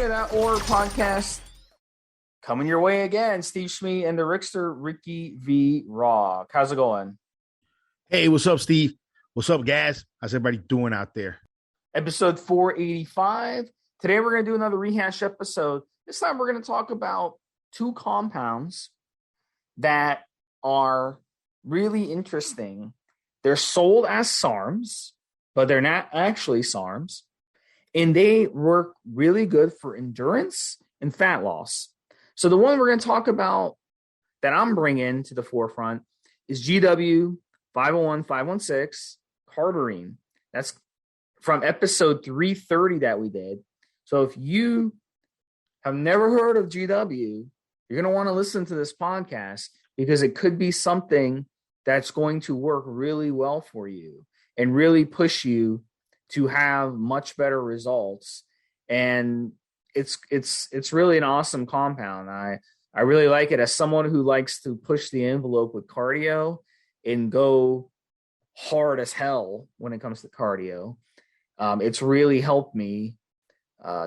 Evolutionary podcast coming your way again. Stevesmi and the Rickster, Ricky V. Rock. How's it going? Hey, what's up, Steve? What's up, guys? How's everybody doing out there? Episode 485. Today we're going to do another rehash episode. This time we're going to talk about two compounds that are really interesting. They're sold as SARMs, but they're not actually SARMs. And they work really good for endurance and fat loss. So the one we're going to talk about that I'm bringing to the forefront is GW 501516 Cardarine. That's from episode 330 that we did. So if you have never heard of GW, you're going to want to listen to this podcast because it could be something that's going to work really well for you and really push you to have much better results. And it's really an awesome compound. I really like it as someone who likes to push the envelope with cardio and go hard as hell when it comes to cardio. It's really helped me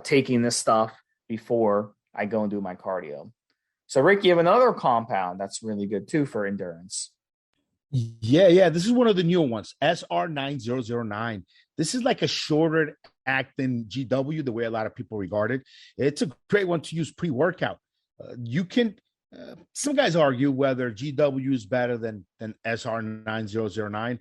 taking this stuff before I go and do my cardio. So Rick, you have another compound that's really good too for endurance. Yeah. This is one of the newer ones, SR9009. This is like a shorter acting GW, the way a lot of people regard it. It's a great one to use pre-workout. You can, some guys argue whether GW is better than SR9009.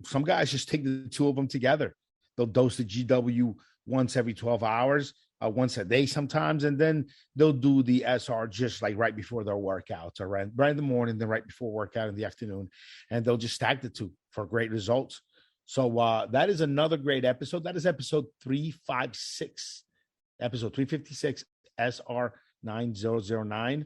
Some guys just take the two of them together. They'll dose the GW once every 12 hours, once a day sometimes, and then they'll do the SR just like right before their workouts, or right in the morning, then right before workout in the afternoon, and they'll just stack the two for great results. So that is another great episode. That is episode 356, episode 356, SR9009.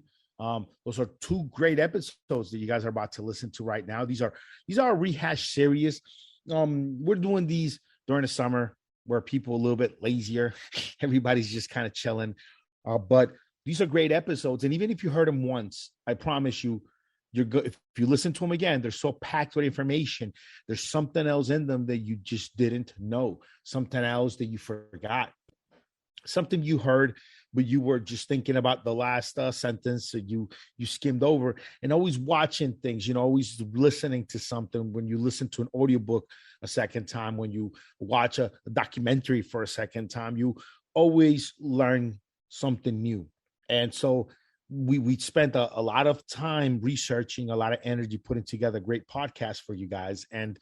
Those are two great episodes that you guys are about to listen to right now. These are a rehash series. We're doing these during the summer where people are a little bit lazier. Everybody's just kind of chilling. But these are great episodes. And even if you heard them once, I promise you, you're good. If you listen to them again, they're so packed with information. There's something else in them that you just didn't know, something else that you forgot, something you heard, but you were just thinking about the last sentence that you skimmed over. And always watching things, always listening to something. When you listen to an audiobook a second time, when you watch a documentary for a second time, you always learn something new. And so we spent a lot of time researching, a lot of energy putting together a great podcast for you guys. And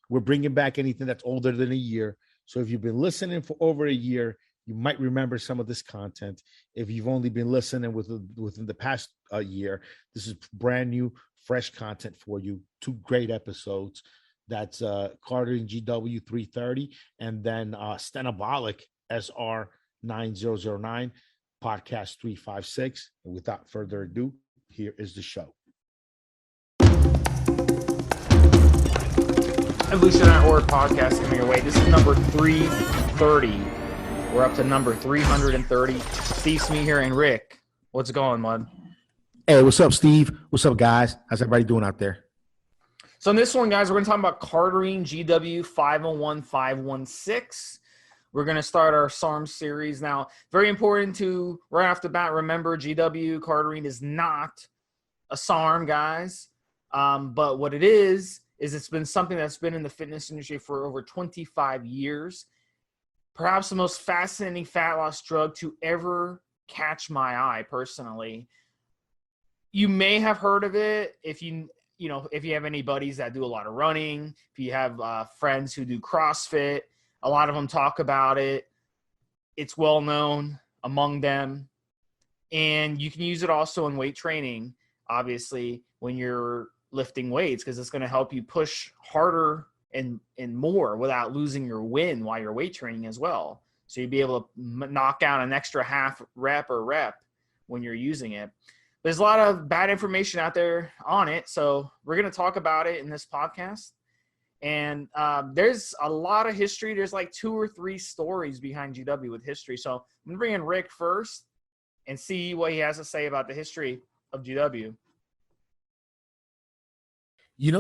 we're bringing back anything that's older than a year. So if you've been listening for over a year, you might remember some of this content. If you've only been listening within the past year, this is brand new, fresh content for you. Two great episodes. That's Cardarine GW 330 and then Stenabolic SR9009. Podcast 356. And without further ado, here is the show. Evolutionary podcast coming your way. This is number 330. We're up to number 330. Stevesmi here and Rick. What's going, bud? Hey, what's up, Steve? What's up, guys? How's everybody doing out there? So in this one, guys, we're going to talk about Cardarine GW 501516. We're going to start our SARM series. Now, very important to, right off the bat, remember GW Cardarine is not a SARM, guys. But what it is it's been something that's been in the fitness industry for over 25 years. Perhaps the most fascinating fat loss drug to ever catch my eye, personally. You may have heard of it if you have any buddies that do a lot of running, if you have friends who do CrossFit. A lot of them talk about it. It's well known among them. And you can use it also in weight training, obviously, when you're lifting weights, because it's going to help you push harder and more without losing your wind while you're weight training as well. So you'd be able to knock out an extra half rep when you're using it. There's a lot of bad information out there on it. So we're going to talk about it in this podcast. And there's a lot of history. There's like 2 or 3 stories behind GW with history. So I'm going to bring in Rick first and see what he has to say about the history of GW.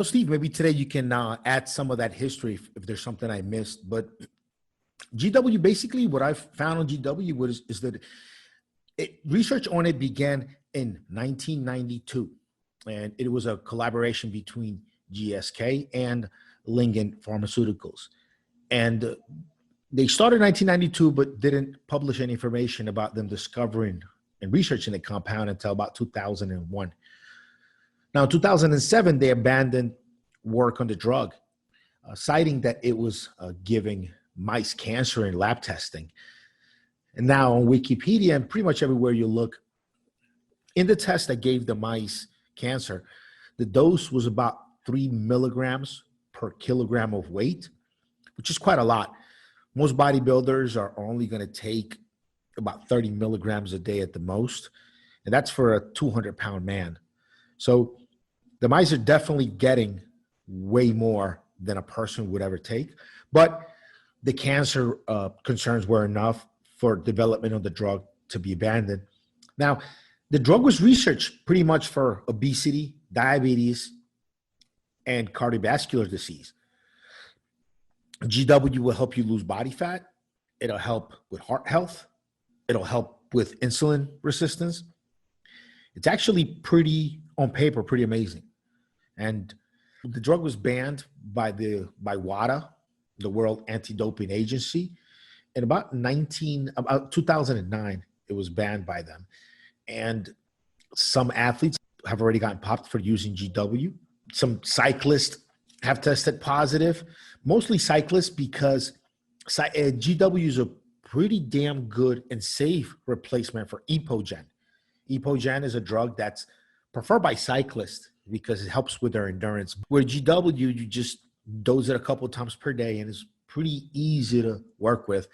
Steve, maybe today you can add some of that history if there's something I missed. But GW, basically what I've found on GW is that research on it began in 1992, and it was a collaboration between GSK and Lingen Pharmaceuticals. And they started in 1992, but didn't publish any information about them discovering and researching the compound until about 2001. Now, in 2007, they abandoned work on the drug, citing that it was giving mice cancer in lab testing. And now on Wikipedia and pretty much everywhere you look, in the test that gave the mice cancer, the dose was about 3 milligrams per kilogram of weight, which is quite a lot. Most bodybuilders are only going to take about 30 milligrams a day at the most, and that's for a 200-pound man. So the mice are definitely getting way more than a person would ever take, but the cancer concerns were enough for development of the drug to be abandoned. Now, the drug was researched pretty much for obesity, diabetes, and cardiovascular disease. GW will help you lose body fat. It'll help with heart health. It'll help with insulin resistance. It's actually on paper, pretty amazing. And the drug was banned by WADA, the World Anti-Doping Agency. In about 2009, it was banned by them. And some athletes have already gotten popped for using GW. Some cyclists have tested positive, mostly cyclists, because GW is a pretty damn good and safe replacement for Epogen. Epogen is a drug that's preferred by cyclists because it helps with their endurance. Where GW, you just dose it a couple of times per day, and it's pretty easy to work with,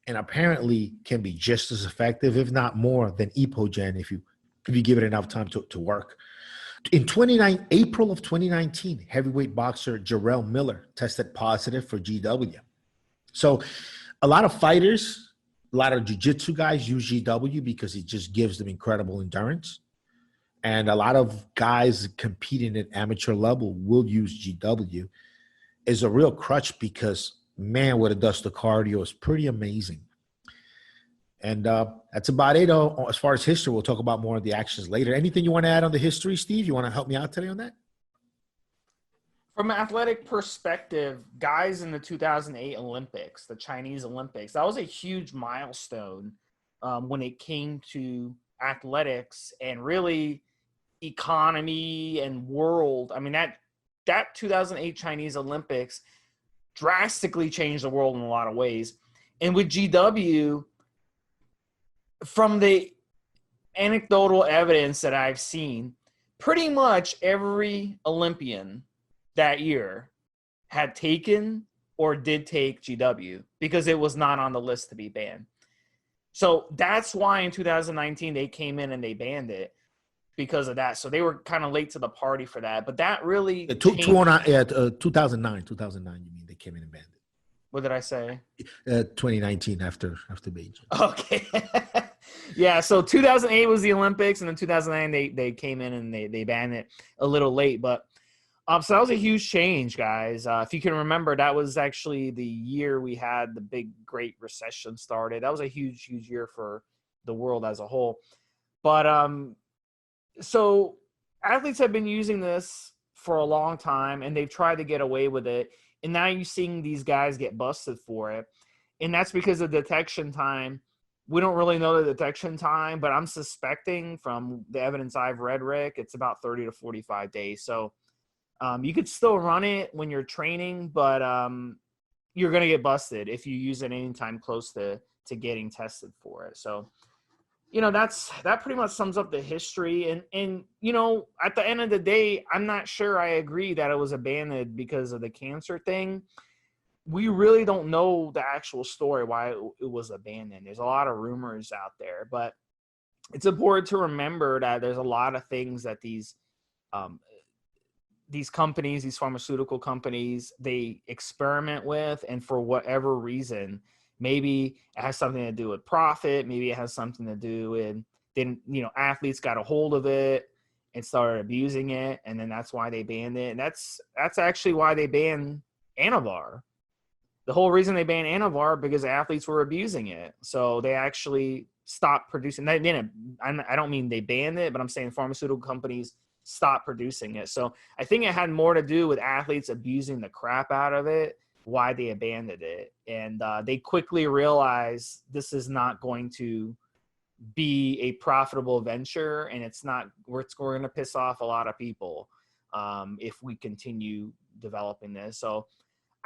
and apparently can be just as effective, if not more, than Epogen if you give it enough time to work. In April of 2019, heavyweight boxer Jarrell Miller tested positive for GW. So a lot of fighters, a lot of jiu-jitsu guys use GW because it just gives them incredible endurance. And a lot of guys competing at amateur level will use GW as a real crutch because, man, what it does to cardio is pretty amazing. And that's about it. As far as history, we'll talk about more of the actions later. Anything you want to add on the history, Steve? You want to help me out today on that? From an athletic perspective, guys in the 2008 Olympics, the Chinese Olympics, that was a huge milestone when it came to athletics and really economy and world. I mean, that 2008 Chinese Olympics drastically changed the world in a lot of ways. And with GW, from the anecdotal evidence that I've seen, pretty much every Olympian that year had taken or did take GW because it was not on the list to be banned. So that's why in 2019 they came in and they banned it because of that. So they were kind of late to the party for that. But that really 2009, you mean they came in and banned it. What did I say? 2019 after Beijing. Okay. Yeah, so 2008 was the Olympics, and then 2009 they came in and they banned it a little late. But so that was a huge change, guys. If you can remember, that was actually the year we had the big Great Recession started. That was a huge, huge year for the world as a whole. But so athletes have been using this for a long time, and they've tried to get away with it. And now you're seeing these guys get busted for it. And that's because of detection time. We don't really know the detection time, but I'm suspecting from the evidence I've read, Rick, it's about 30 to 45 days. So you could still run it when you're training, but you're going to get busted if you use it anytime close to getting tested for it. So, that pretty much sums up the history. And at the end of the day, I'm not sure I agree that it was abandoned because of the cancer thing. We really don't know the actual story why it was abandoned. There's a lot of rumors out there, but it's important to remember that there's a lot of things that these companies, these pharmaceutical companies, they experiment with, and for whatever reason, maybe it has something to do with profit, maybe it has something to do with then athletes got a hold of it and started abusing it, and then that's why they banned it. And that's actually why they banned Anavar. The whole reason they banned Anavar because athletes were abusing it. So they actually stopped producing. They didn't. I don't mean they banned it, but I'm saying pharmaceutical companies stopped producing it. So I think it had more to do with athletes abusing the crap out of it, why they abandoned it. And they quickly realized this is not going to be a profitable venture, and it's not, we're going to piss off a lot of people if we continue developing this. So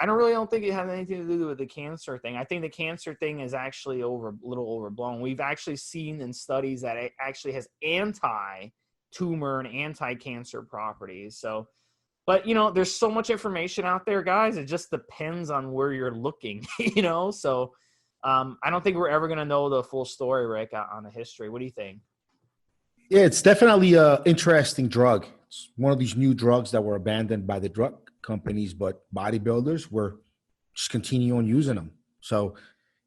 I don't think it has anything to do with the cancer thing. I think the cancer thing is actually a little overblown. We've actually seen in studies that it actually has anti-tumor and anti-cancer properties. So, but there's so much information out there, guys. It just depends on where you're looking, So I don't think we're ever going to know the full story, Rick, on the history. What do you think? Yeah, it's definitely an interesting drug. It's one of these new drugs that were abandoned by the drug companies, but bodybuilders were just continue on using them. So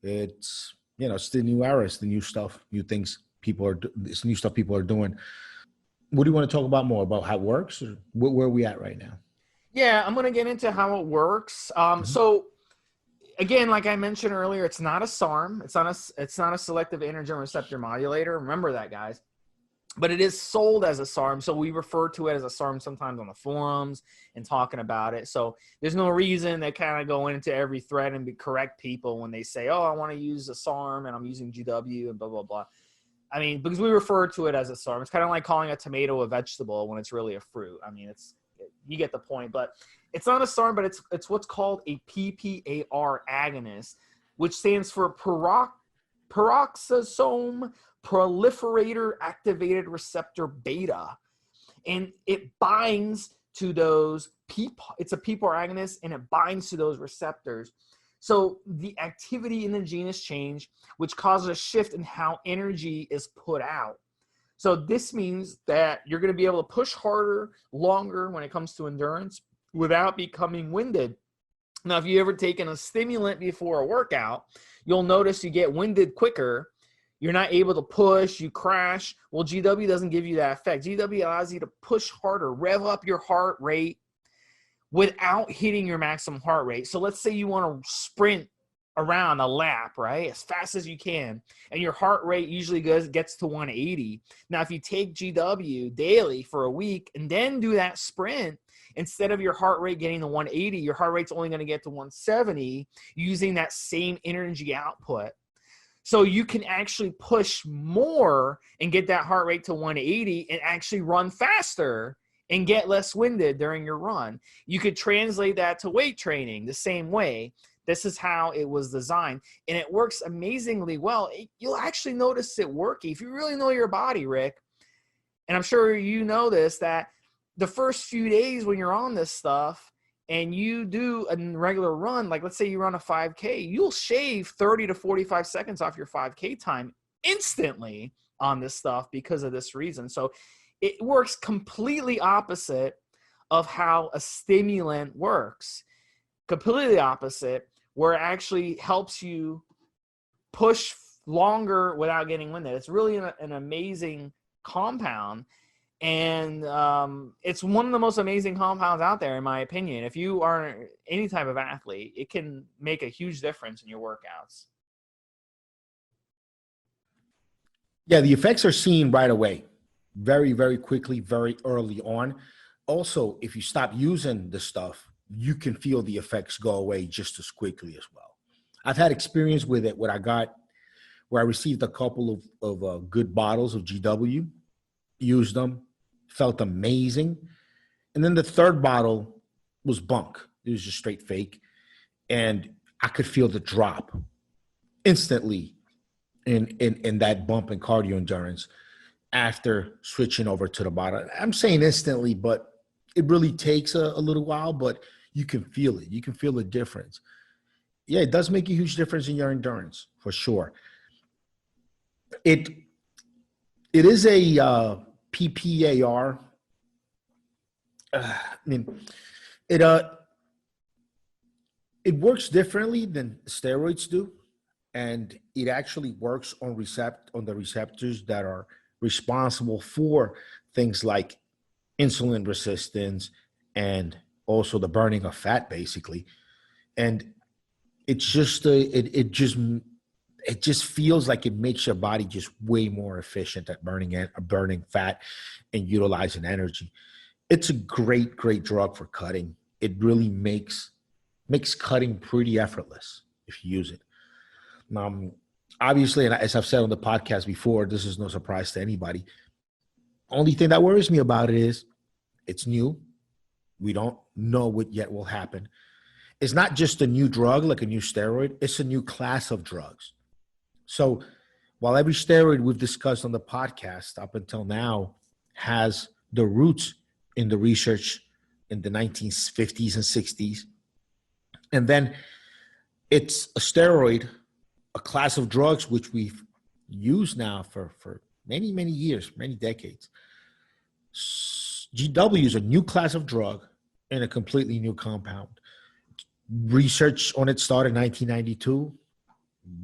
it's, it's the new era, it's the new stuff, new things it's new stuff people are doing. What do you want to talk about more about how it works, or where are we at right now? Yeah, I'm going to get into how it works. So again, like I mentioned earlier, it's not a SARM. It's not a selective androgen receptor modulator. Remember that, guys. But it is sold as a SARM, so we refer to it as a SARM sometimes on the forums and talking about it. So there's no reason to kind of go into every thread and correct people when they say, oh, I want to use a SARM and I'm using GW and blah, blah, blah. I mean, because we refer to it as a SARM. It's kind of like calling a tomato a vegetable when it's really a fruit. I mean, you get the point. But it's not a SARM, but it's what's called a PPAR agonist, which stands for peroxisome proliferator activated receptor beta, and it binds to those it's a PPAR agonist, and it binds to those receptors. So the activity in the gene is changed, which causes a shift in how energy is put out. So this means that you're going to be able to push harder, longer when it comes to endurance without becoming winded. Now, if you ever taken a stimulant before a workout, you'll notice you get winded quicker. You're not able to push, you crash. Well, GW doesn't give you that effect. GW allows you to push harder, rev up your heart rate without hitting your maximum heart rate. So let's say you want to sprint around a lap, right, as fast as you can, and your heart rate usually gets to 180. Now, if you take GW daily for a week and then do that sprint, instead of your heart rate getting to 180, your heart rate's only going to get to 170 using that same energy output. So you can actually push more and get that heart rate to 180 and actually run faster and get less winded during your run. You could translate that to weight training the same way. This is how it was designed, and it works amazingly well. You'll actually notice it working. If you really know your body, Rick, and I'm sure you know this, that the first few days when you're on this stuff, and you do a regular run, like let's say you run a 5K, you'll shave 30 to 45 seconds off your 5K time instantly on this stuff because of this reason. So it works completely opposite of how a stimulant works. Completely opposite, where it actually helps you push longer without getting winded. It's really an amazing compound. And it's one of the most amazing compounds out there, in my opinion. If you are any type of athlete, it can make a huge difference in your workouts. Yeah, the effects are seen right away, very, very quickly, very early on. Also, if you stop using the stuff, you can feel the effects go away just as quickly as well. I've had experience with it where I received a couple of good bottles of GW, used them, felt amazing. And then the third bottle was bunk. It was just straight fake. And I could feel the drop instantly in that bump in cardio endurance after switching over to the bottle. I'm saying instantly, but it really takes a little while, but you can feel it. You can feel the difference. Yeah, it does make a huge difference in your endurance, for sure. It is a PPAR. I mean, it works differently than steroids do, and it actually works on the receptors that are responsible for things like insulin resistance and also the burning of fat, basically. And it's just it just feels like it makes your body just way more efficient at burning fat and utilizing energy. It's a great drug for cutting. It really makes cutting pretty effortless if you use it. Obviously, and as I've said on the podcast before, this is no surprise to anybody. Only thing that worries me about it is it's new. We don't know what yet will happen. It's not just a new drug, like a new steroid. It's a new class of drugs. So while every steroid we've discussed on the podcast up until now has the roots in the research in the 1950s and 60s, and then it's a steroid, a class of drugs which we've used now for many, many years, many decades. GW is a new class of drug and a completely new compound. Research on it started in 1992,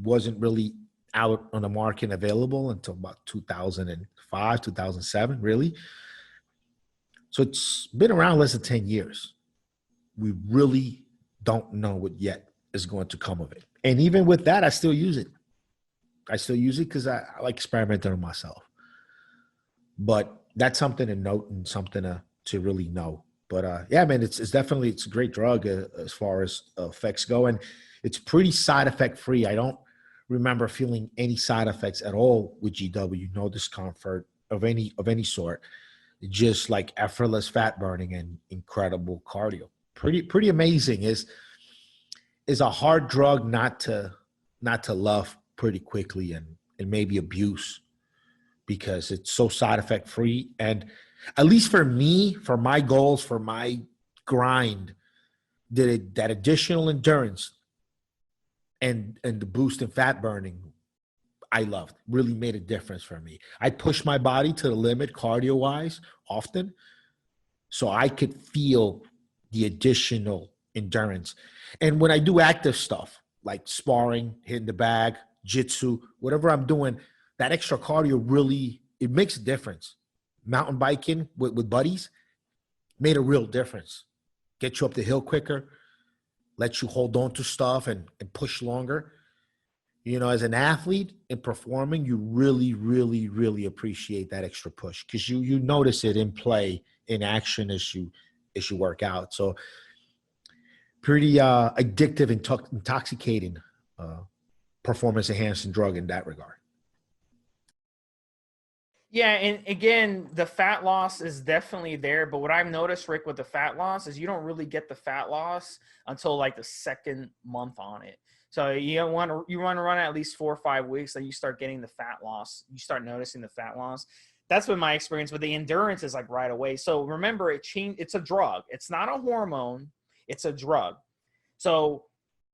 wasn't really out on the market and available until about 2005, 2007, really. So it's been around less than 10 years. We really don't know what yet is going to come of it. And even with that, I still use it. I still use it because I like experimenting on myself. But that's something to note and something to really know. But yeah, man, it's definitely, it's a great drug as far as effects go. And it's pretty side effect free. I don't remember feeling any side effects at all with GW, no discomfort of any sort. Just like effortless fat burning and incredible cardio. Pretty amazing. Is a hard drug not to love pretty quickly and maybe abuse, because it's so side effect free. And at least for me, for my goals, for my grind, that additional endurance and the boost in fat burning, I loved. Really made a difference for me. I pushed my body to the limit cardio wise often, so I could feel the additional endurance. And when I do active stuff like sparring, hitting the bag, jitsu, whatever I'm doing, that extra cardio really, it makes a difference. Mountain biking with buddies made a real difference. Get you up the hill quicker, let you hold on to stuff and push longer. You know, as an athlete in performing, you really, really, really appreciate that extra push because you notice it in play, in action as you work out. So pretty addictive, intoxicating performance enhancing drug in that regard. Yeah, and again, the fat loss is definitely there. But what I've noticed, Rick, with the fat loss is you don't really get the fat loss until like the second month on it. So you want to run at least 4 or 5 weeks, then you start getting the fat loss. You start noticing the fat loss. That's been my experience. But the endurance is like right away. So remember, it's a drug. It's not a hormone. It's a drug. So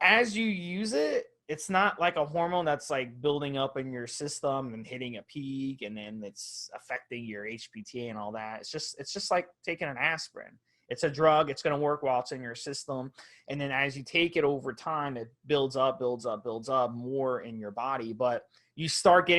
as you use it, it's not like a hormone that's like building up in your system and hitting a peak and then it's affecting your HPTA and all that. It's just like taking an aspirin. It's a drug. It's going to work while it's in your system. And then as you take it over time, it builds up more in your body. But you start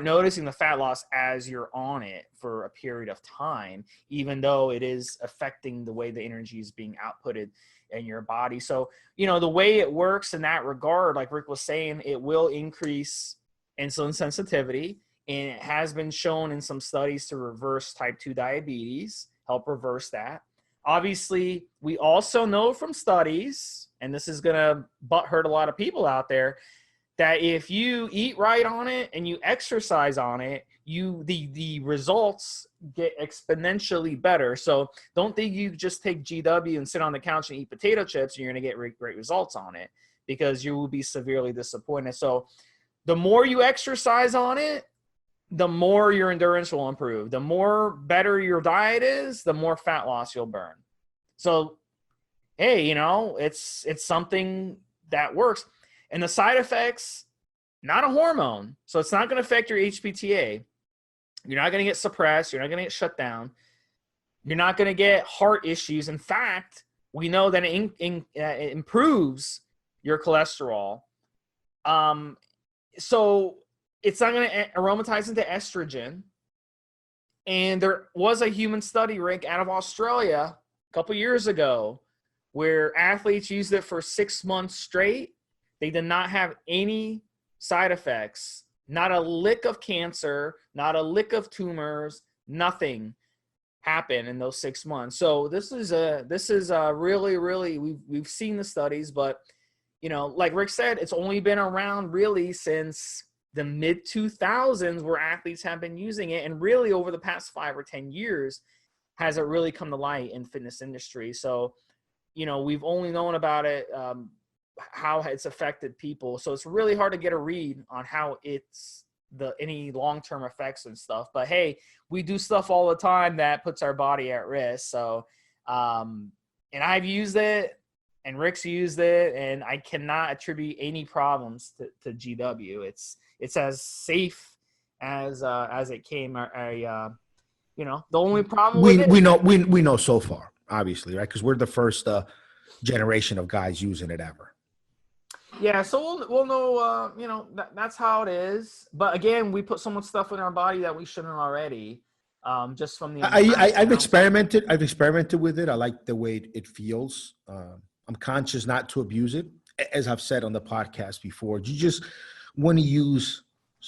noticing the fat loss as you're on it for a period of time, even though it is affecting the way the energy is being outputted in your body. So, you know, the way it works in that regard, like Rick was saying, it will increase insulin sensitivity. And it has been shown in some studies to reverse type 2 diabetes, help reverse that. Obviously, we also know from studies, and this is going to hurt a lot of people out there, that if you eat right on it and you exercise on it, the results get exponentially better. So don't think you just take GW and sit on the couch and eat potato chips and you're going to get great results on it, because you will be severely disappointed. So the more you exercise on it, the more your endurance will improve. The more better your diet is, the more fat loss you'll burn. So, hey, you know, it's something that works. And the side effects, not a hormone. So it's not going to affect your HPTA. You're not going to get suppressed. You're not going to get shut down. You're not going to get heart issues. In fact, we know that it improves your cholesterol. So it's not going to aromatize into estrogen. And there was a human study, Rick, out of Australia a couple years ago where athletes used it for 6 months straight. They did not have any side effects, not a lick of cancer, not a lick of tumors, nothing happened in those 6 months. So this is really we've seen the studies, but like Rick said, it's only been around really since the mid 2000s where athletes have been using it, and really over the past 5 or 10 years has it really come to light in fitness industry. So we've only known about it, how it's affected people. So it's really hard to get a read on how it's any long-term effects and stuff. But hey, we do stuff all the time that puts our body at risk. So, and I've used it, and Rick's used it, and I cannot attribute any problems to GW. It's as safe as it came. The only problem we know so far, obviously, right? Because we're the first generation of guys using it ever. Yeah, so we'll know. That's how it is. But again, we put so much stuff in our body that we shouldn't already. Just from the I've experimented. I've experimented with it. I like the way it feels. I'm conscious not to abuse it. As I've said on the podcast before, you just want to use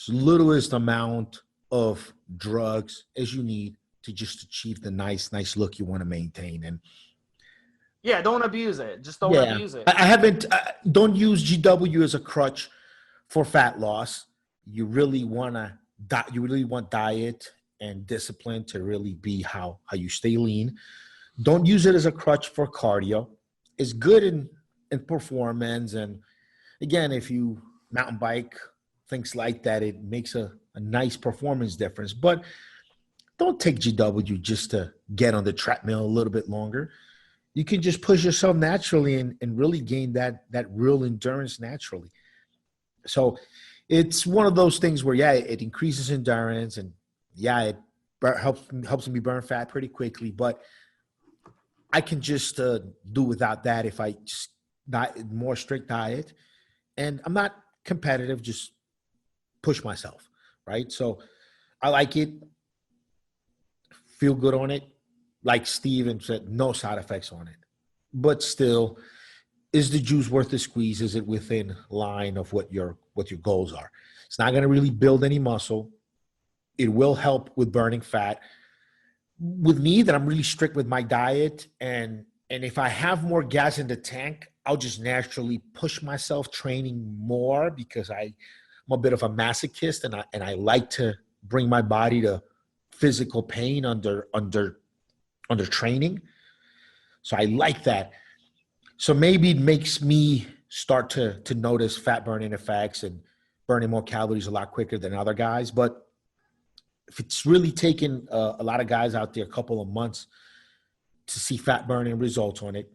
the littlest amount of drugs as you need to just achieve the nice look you want to maintain. And yeah, don't abuse it. Just don't abuse it. I haven't. Don't use GW as a crutch for fat loss. You really want diet and discipline to really be how you stay lean. Don't use it as a crutch for cardio. It's good in performance, and again, if you mountain bike, things like that, it makes a nice performance difference. But don't take GW just to get on the treadmill a little bit longer. You can just push yourself naturally and really gain that real endurance naturally. So it's one of those things where, it increases endurance, and it helps me burn fat pretty quickly. But I can just do without that if I just more strict diet, and I'm not competitive, just push myself, right? So I like it, feel good on it. Like Steven said, no side effects on it. But still, is the juice worth the squeeze? Is it within line of what your goals are? It's not going to really build any muscle. It will help with burning fat. With me, that I'm really strict with my diet, and if I have more gas in the tank, I'll just naturally push myself training more, because I'm a bit of a masochist, and I like to bring my body to physical pain under training. So I like that. So maybe it makes me start to notice fat burning effects and burning more calories a lot quicker than other guys. But if it's really taken a lot of guys out there a couple of months to see fat burning results on it,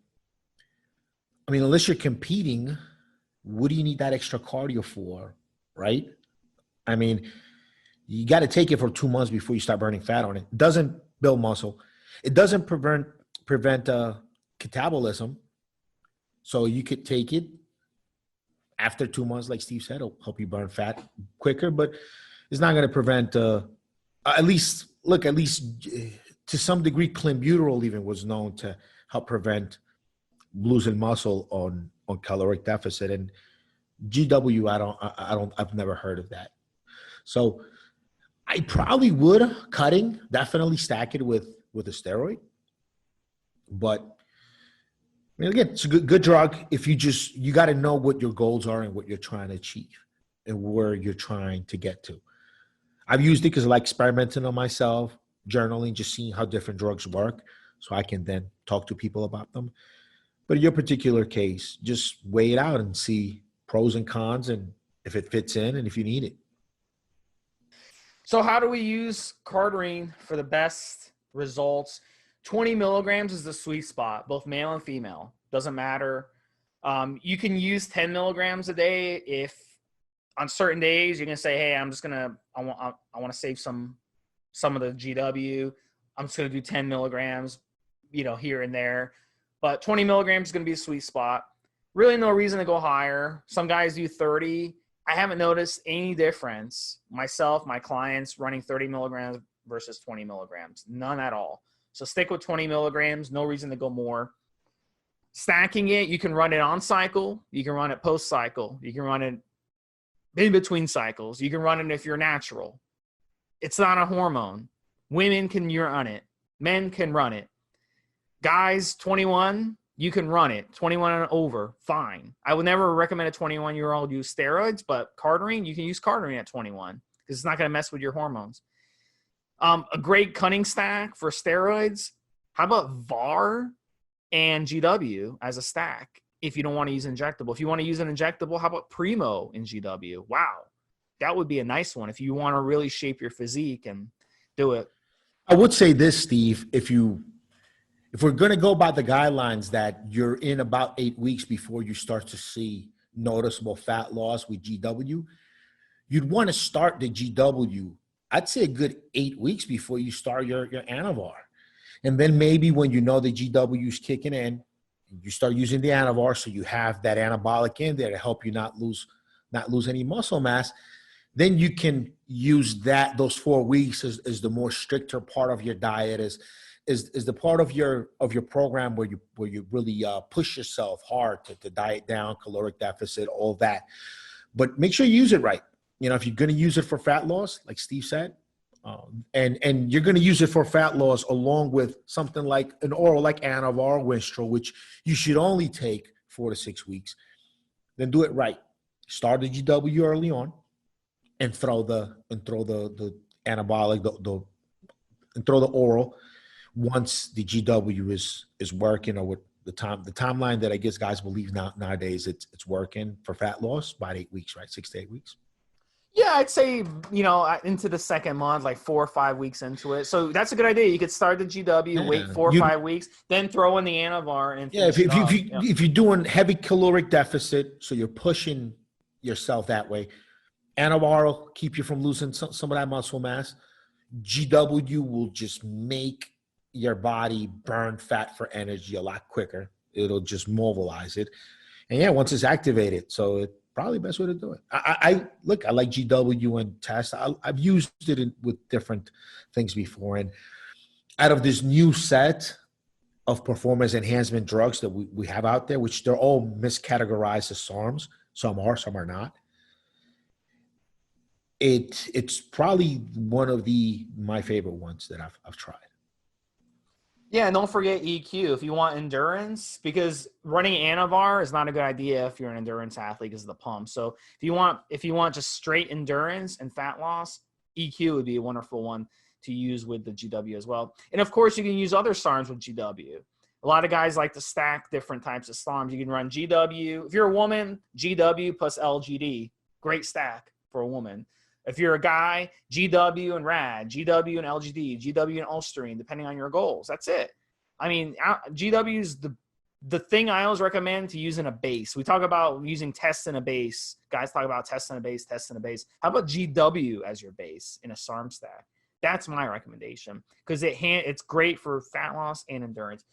I mean, unless you're competing, what do you need that extra cardio for, right? I mean, you got to take it for 2 months before you start burning fat on it. It doesn't build muscle. It doesn't prevent catabolism. So you could take it after 2 months, like Steve said, it'll help you burn fat quicker, but it's not going to prevent, at least to some degree, clenbuterol even was known to help prevent losing muscle on caloric deficit. And GW, I've never heard of that. So I probably would definitely stack it with a steroid. But I mean, again, it's a good drug. If you got to know what your goals are and what you're trying to achieve and where you're trying to get to. I've used it because I like experimenting on myself, journaling, just seeing how different drugs work, so I can then talk to people about them. But in your particular case, just weigh it out and see pros and cons, and if it fits in and if you need it. So how do we use Cardarine for the best results? 20 milligrams is the sweet spot, both male and female. Doesn't matter. You can use 10 milligrams a day if on certain days you're gonna say, hey, I want to save some of the GW. I'm just gonna do 10 milligrams, here and there. But 20 milligrams is gonna be a sweet spot. Really no reason to go higher. Some guys do 30. I haven't noticed any difference, myself, my clients, running 30 milligrams versus 20 milligrams. None at all. So stick with 20 milligrams. No reason to go more. Stacking it, you can run it on cycle, you can run it post cycle, you can run it in between cycles, you can run it if you're natural. It's not a hormone. Women can run it, men can run it. Guys 21, you can run it 21 and over, fine. I would never recommend a 21-year-old use steroids, but Cardarine, you can use Cardarine at 21 because it's not going to mess with your hormones. A great cutting stack for steroids, how about VAR and GW as a stack if you don't want to use injectable? If you want to use an injectable, how about Primo in GW? Wow, that would be a nice one if you want to really shape your physique and do it. I would say this, Steve, if we're going to go by the guidelines that you're in about 8 weeks before you start to see noticeable fat loss with GW, you'd want to start the GW, I'd say a good 8 weeks before you start your Anavar. And then maybe when you know the GW is kicking in, you start using the Anavar, so you have that anabolic in there to help you not lose any muscle mass. Then you can use those 4 weeks as the more stricter part of your diet, is the part of your program where you really push yourself hard to diet down, caloric deficit, all that. But make sure you use it right. You know, if you're going to use it for fat loss, like Steve said, and you're going to use it for fat loss along with something like an oral like Anavar or Winstrol, which you should only take 4 to 6 weeks, then do it right. Start the GW early on and throw the anabolic, and throw the oral once the GW is working, or with the timeline that I guess guys believe nowadays it's working for fat loss, about 8 weeks, right? 6 to 8 weeks. Yeah, I'd say, into the second month, like 4 or 5 weeks into it. So that's a good idea. You could start the GW, wait 4 or 5 weeks, then throw in the Anavar. And if you're doing heavy caloric deficit, so you're pushing yourself that way, Anavar will keep you from losing some of that muscle mass. GW will just make your body burn fat for energy a lot quicker. It'll just mobilize it. And yeah, once it's activated, so it's probably the best way to do it. I like GW and test. I've used it with different things before. And out of this new set of performance enhancement drugs that we have out there, which they're all miscategorized as SARMs, some are not. It's probably one of my favorite ones that I've tried. Yeah, and don't forget EQ if you want endurance, because running Anavar is not a good idea if you're an endurance athlete because of the pump. So if you want just straight endurance and fat loss, EQ would be a wonderful one to use with the GW as well. And of course, you can use other SARMs with GW. A lot of guys like to stack different types of SARMs. You can run GW. If you're a woman, GW plus LGD. Great stack for a woman. If you're a guy, GW and RAD, GW and LGD, GW and Ulsterine, depending on your goals. That's it. I mean, GW is the thing I always recommend to use in a base. We talk about using tests in a base. Guys talk about tests in a base, tests in a base. How about GW as your base in a SARM stack? That's my recommendation because it's great for fat loss and endurance.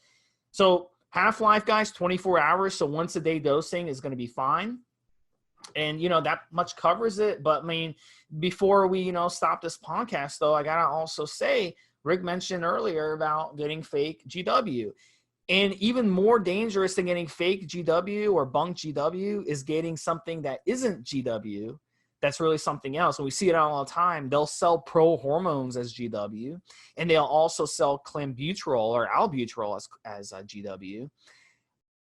So half-life, guys, 24 hours. So once a day dosing is going to be fine. And, that much covers it. But, I mean, before we, stop this podcast, though, I got to also say, Rick mentioned earlier about getting fake GW. And even more dangerous than getting fake GW or bunk GW is getting something that isn't GW that's really something else. And we see it all the time. They'll sell pro hormones as GW, and they'll also sell clenbuterol or albuterol as GW.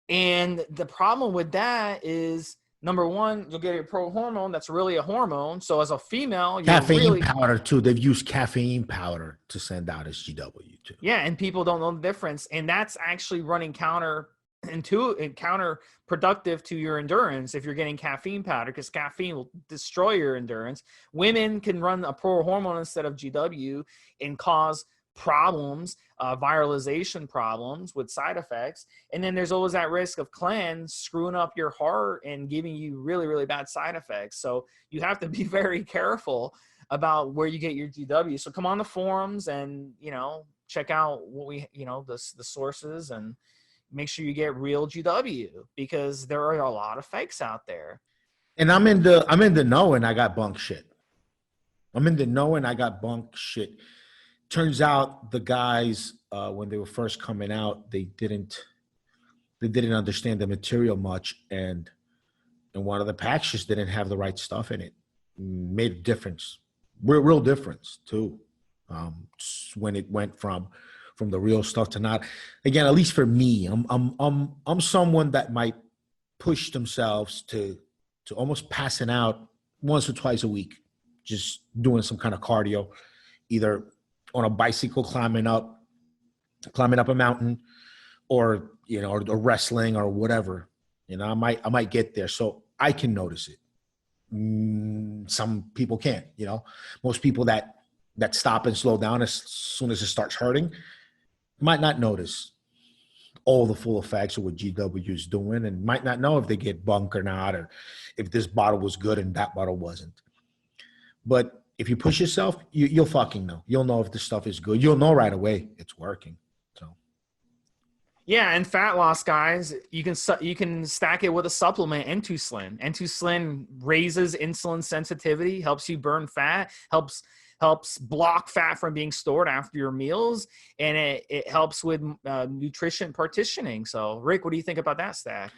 And the problem with that is, number one, you'll get a pro hormone that's really a hormone. So as a female, caffeine powder too. They've used caffeine powder to send out as GW too. Yeah, and people don't know the difference, and that's actually running counterproductive to your endurance if you're getting caffeine powder, because caffeine will destroy your endurance. Women can run a pro hormone instead of GW and cause problems, viralization problems with side effects. And then there's always that risk of cleanse screwing up your heart and giving you really, really bad side effects. So you have to be very careful about where you get your GW. So come on the forums and, check out what the sources, and make sure you get real GW, because there are a lot of fakes out there. And I'm in the know, and I got bunk shit. Turns out the guys, when they were first coming out, they didn't they didn't understand the material much, and one of the packages didn't have the right stuff in it. Made a difference, real difference too. When it went from the real stuff to not. Again, at least for me, I'm someone that might push themselves to almost passing out once or twice a week, just doing some kind of cardio, either on a bicycle climbing up a mountain, or or wrestling or whatever. I might get there, so I can notice it. Some people can't. Most people that stop and slow down as soon as it starts hurting might not notice all the full effects of what GW is doing, and might not know if they get bunk or not, or if this bottle was good and that bottle wasn't. But if you push yourself, you'll fucking know. You'll know if the stuff is good. You'll know right away it's working. So, yeah, and fat loss, guys, you can stack it with a supplement, N2Slin. N2Slin raises insulin sensitivity, helps you burn fat, helps block fat from being stored after your meals, and it helps with nutrition partitioning. So, Rick, what do you think about that stack?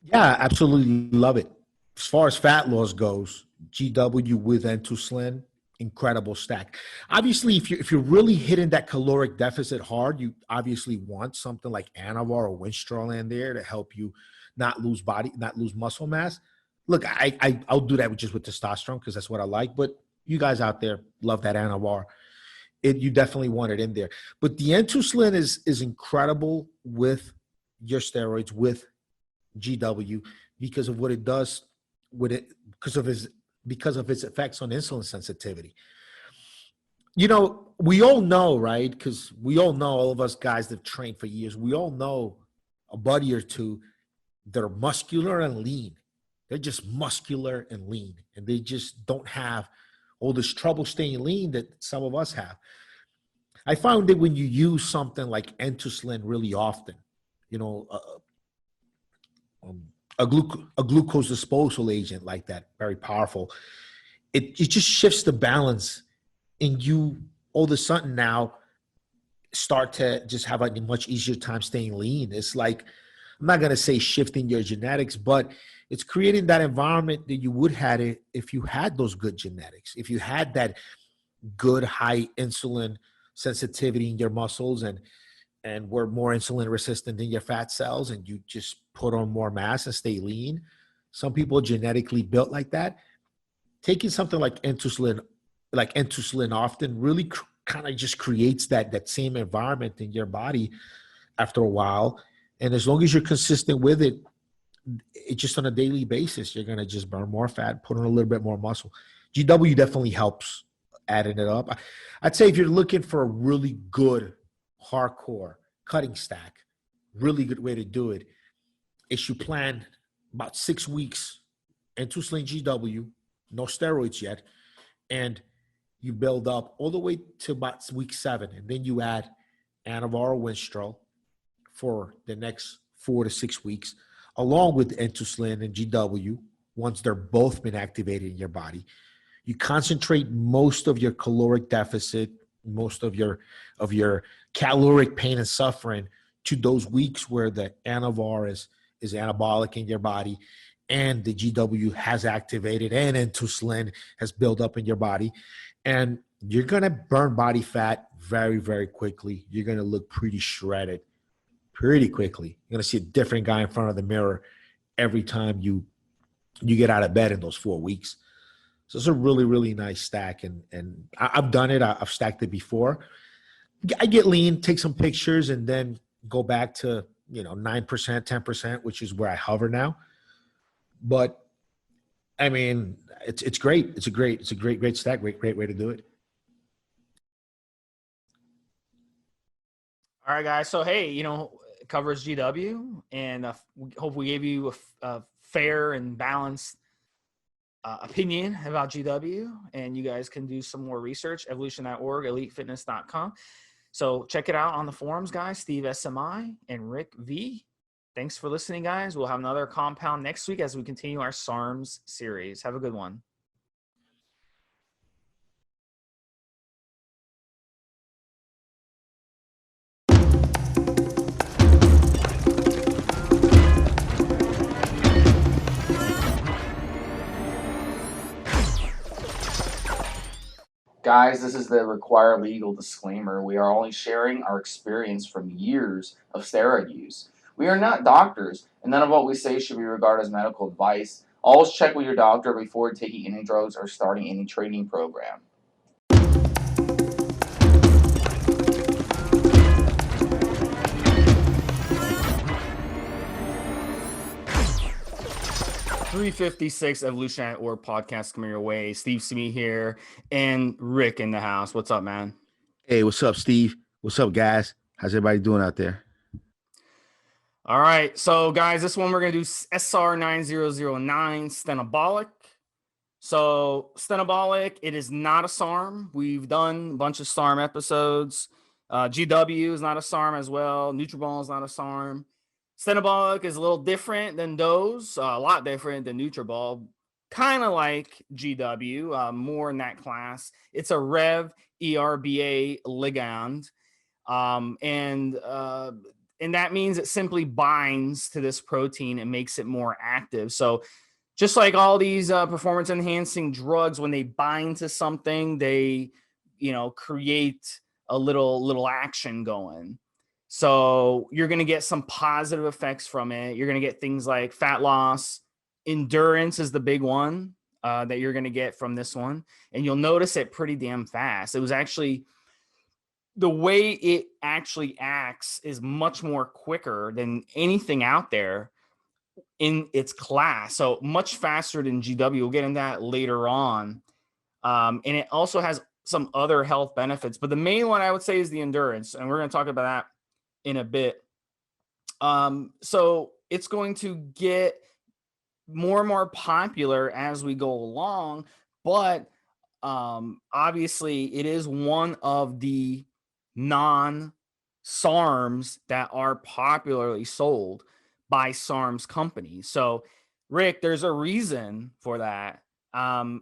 Yeah, absolutely love it. As far as fat loss goes, GW with N2Slin, incredible stack. Obviously, if you're really hitting that caloric deficit hard, you obviously want something like Anavar or Winstrol in there to help you not lose muscle mass. Look, I'll do that just with testosterone because that's what I like, but you guys out there love that Anavar. You definitely want it in there. But the N2Slin is incredible with your steroids, with GW, because of what it does with it, because of its effects on insulin sensitivity. We all know, right? Because we all know, all of us guys that have trained for years, we all know a buddy or two that are muscular and lean. They're just muscular and lean, and they just don't have all this trouble staying lean that some of us have. I found that when you use something like N2Slin really often, a glucose disposal agent like that, very powerful, it just shifts the balance, and you all of a sudden now start to just have a much easier time staying lean. It's like, I'm not going to say shifting your genetics, but it's creating that environment that you would have it if you had those good genetics, if you had that good high insulin sensitivity in your muscles, and were more insulin resistant than your fat cells, and you just put on more mass and stay lean. Some people are genetically built like that. Taking something like N2Slin often really kind of just creates that same environment in your body after a while. And as long as you're consistent with it, it's just on a daily basis, you're going to just burn more fat, put on a little bit more muscle. GW definitely helps adding it up. I'd say if you're looking for a really good, hardcore cutting stack, really good way to do it is you plan about 6 weeks N2Slin GW, no steroids yet, and you build up all the way to about week 7, and then you add Anavar or Winstrol for the next 4 to 6 weeks, along with N2Slin and GW. Once they're both been activated in your body, you concentrate most of your caloric deficit, most of your caloric pain and suffering to those weeks where the Anavar is anabolic in your body, and the GW has activated, and N2Slin has built up in your body. And you're going to burn body fat very, very quickly. You're going to look pretty shredded pretty quickly. You're going to see a different guy in front of the mirror every time you get out of bed in those 4 weeks. So it's a really, really nice stack. And I've done it. I've stacked it before. I get lean, take some pictures, and then go back to 9%, 10%, which is where I hover now. But I mean, it's great. It's a great stack. Great way to do it. All right, guys. So, hey, it covers GW, and we hope we gave you a fair and balanced opinion about GW, and you guys can do some more research, evolution.org, elitefitness.com. So check it out on the forums, guys. Steve SMI and Rick V. Thanks for listening, guys. We'll have another compound next week as we continue our SARMs series. Have a good one. Guys, this is the required legal disclaimer. We are only sharing our experience from years of steroid use. We are not doctors, and none of what we say should be regarded as medical advice. Always check with your doctor before taking any drugs or starting any training program. .356 Evolutionary podcast coming your way. Stevesmi here and Rick in the house. What's up, man? Hey, what's up, Steve? What's up, guys? How's everybody doing out there? All right, so guys, this one we're gonna do SR9009 Stenabolic. So Stenabolic, it is not a SARM. We've done a bunch of SARM episodes. GW is not a SARM as well. Nutribol is not a SARM. Stenabolic is a little different than those, a lot different than Nutribol, kind of like GW, more in that class. It's a Rev ERBA ligand, and that means it simply binds to this protein and makes it more active. So just like all these performance enhancing drugs, when they bind to something, they, create a little action going. So you're going to get some positive effects from it. You're going to get things like fat loss. Endurance is the big one that you're going to get from this one. And you'll notice it pretty damn fast. It was actually, the way it actually acts is much more quicker than anything out there in its class. So much faster than GW. We'll get into that later on. And it also has some other health benefits. But the main one I would say is the endurance. And we're going to talk about that in a bit. So it's going to get more and more popular as we go along, but obviously it is one of the non-SARMs that are popularly sold by SARMs companies. So Rick, there's a reason for that.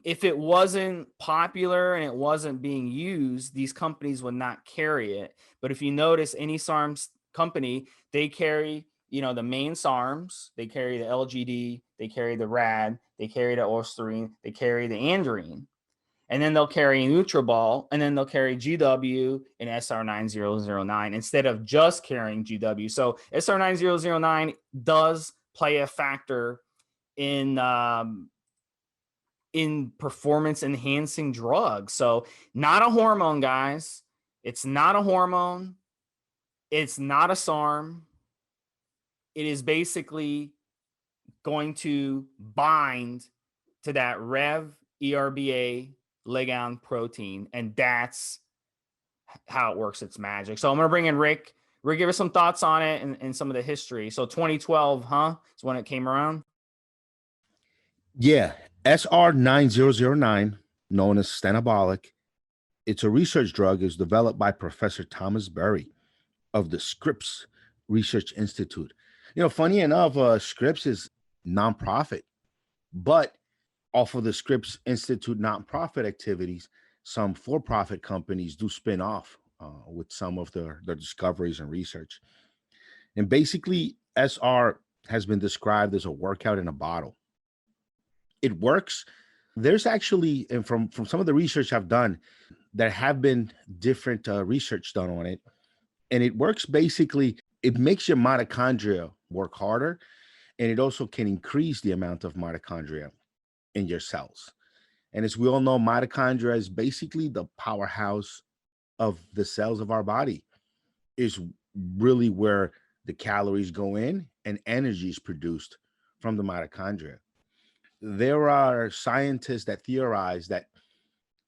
If it wasn't popular and it wasn't being used, these companies would not carry it. But if you notice, any SARMs company, they carry, the main SARMs, they carry the LGD, they carry the RAD, they carry the Ostarine, they carry the Andrine, and then they'll carry Nutribol, and then they'll carry GW and SR9009 instead of just carrying GW. So SR9009 does play a factor in performance enhancing drugs. So not a hormone, guys. It's not a hormone. It's not a SARM. It is basically going to bind to that Rev ERBA ligand protein, and that's how it works its magic. So I'm going to bring in Rick. Rick, give us some thoughts on it and some of the history. So 2012, is when it came around? Yeah, SR9009, known as Stenabolic, it's a research drug. Is developed by Professor Thomas Berry of the Scripps Research Institute. Funny enough, Scripps is nonprofit, but off of the Scripps Institute nonprofit activities, some for-profit companies do spin off with some of their discoveries and research. And basically, SR has been described as a workout in a bottle. It works. There's actually, and from some of the research I've done, there have been different research done on it. And it works basically, it makes your mitochondria work harder, and it also can increase the amount of mitochondria in your cells. And as we all know, mitochondria is basically the powerhouse of the cells of our body. Is really where the calories go in and energy is produced from the mitochondria. There are scientists that theorize that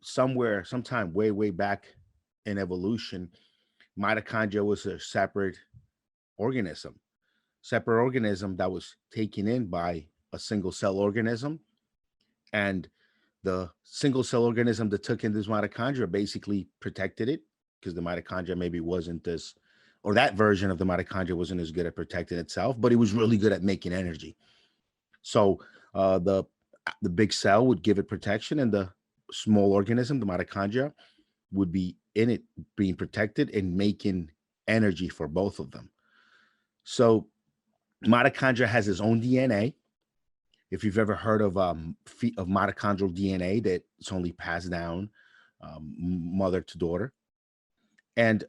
sometime way back in evolution, mitochondria was a separate organism that was taken in by a single cell organism. And the single cell organism that took in this mitochondria basically protected it, because the mitochondria maybe wasn't as, or that version of the mitochondria wasn't as good at protecting itself, but it was really good at making energy. So the big cell would give it protection, and the small organism, the mitochondria, would be in it being protected and making energy for both of them. So mitochondria has its own DNA. If you've ever heard of mitochondrial DNA, that it's only passed down mother to daughter. And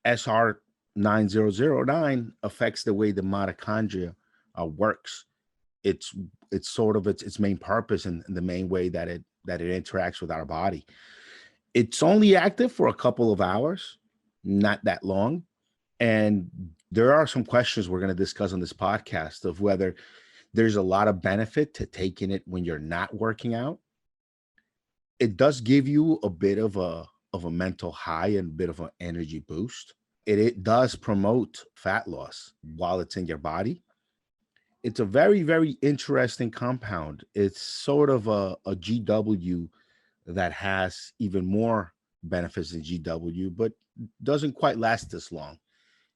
SR9009 affects the way the mitochondria works. It's sort of its main purpose and the main way that it interacts with our body. It's only active for a couple of hours, not that long. And there are some questions we're going to discuss on this podcast of whether there's a lot of benefit to taking it when you're not working out. It does give you a bit of a mental high and a bit of an energy boost. It does promote fat loss while it's in your body. It's a very, very interesting compound. It's sort of a GW that has even more benefits than GW, but doesn't quite last this long.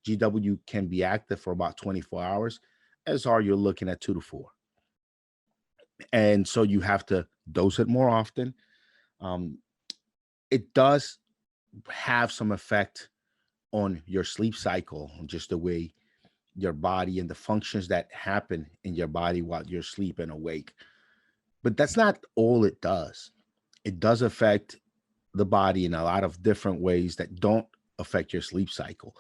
GW can be active for about 24 hours. SR, you're looking at 2 to 4. And so you have to dose it more often. It does have some effect on your sleep cycle, just the way your body and the functions that happen in your body while you're sleeping awake. But that's not all it does. It does affect the body in a lot of different ways that don't affect your sleep cycle.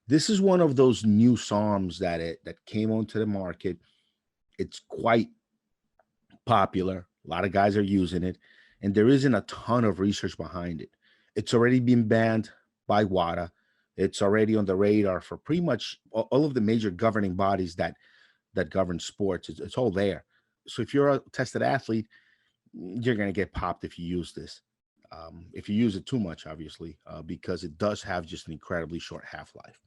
This is one of those new SARMs that came onto the market. It's quite popular. A lot of guys are using it, and there isn't a ton of research behind it. It's already been banned by WADA. It's already on the radar for pretty much all of the major governing bodies that govern sports. It's all there. So if you're a tested athlete, you're going to get popped if you use this. If you use it too much, obviously, because it does have just an incredibly short half-life.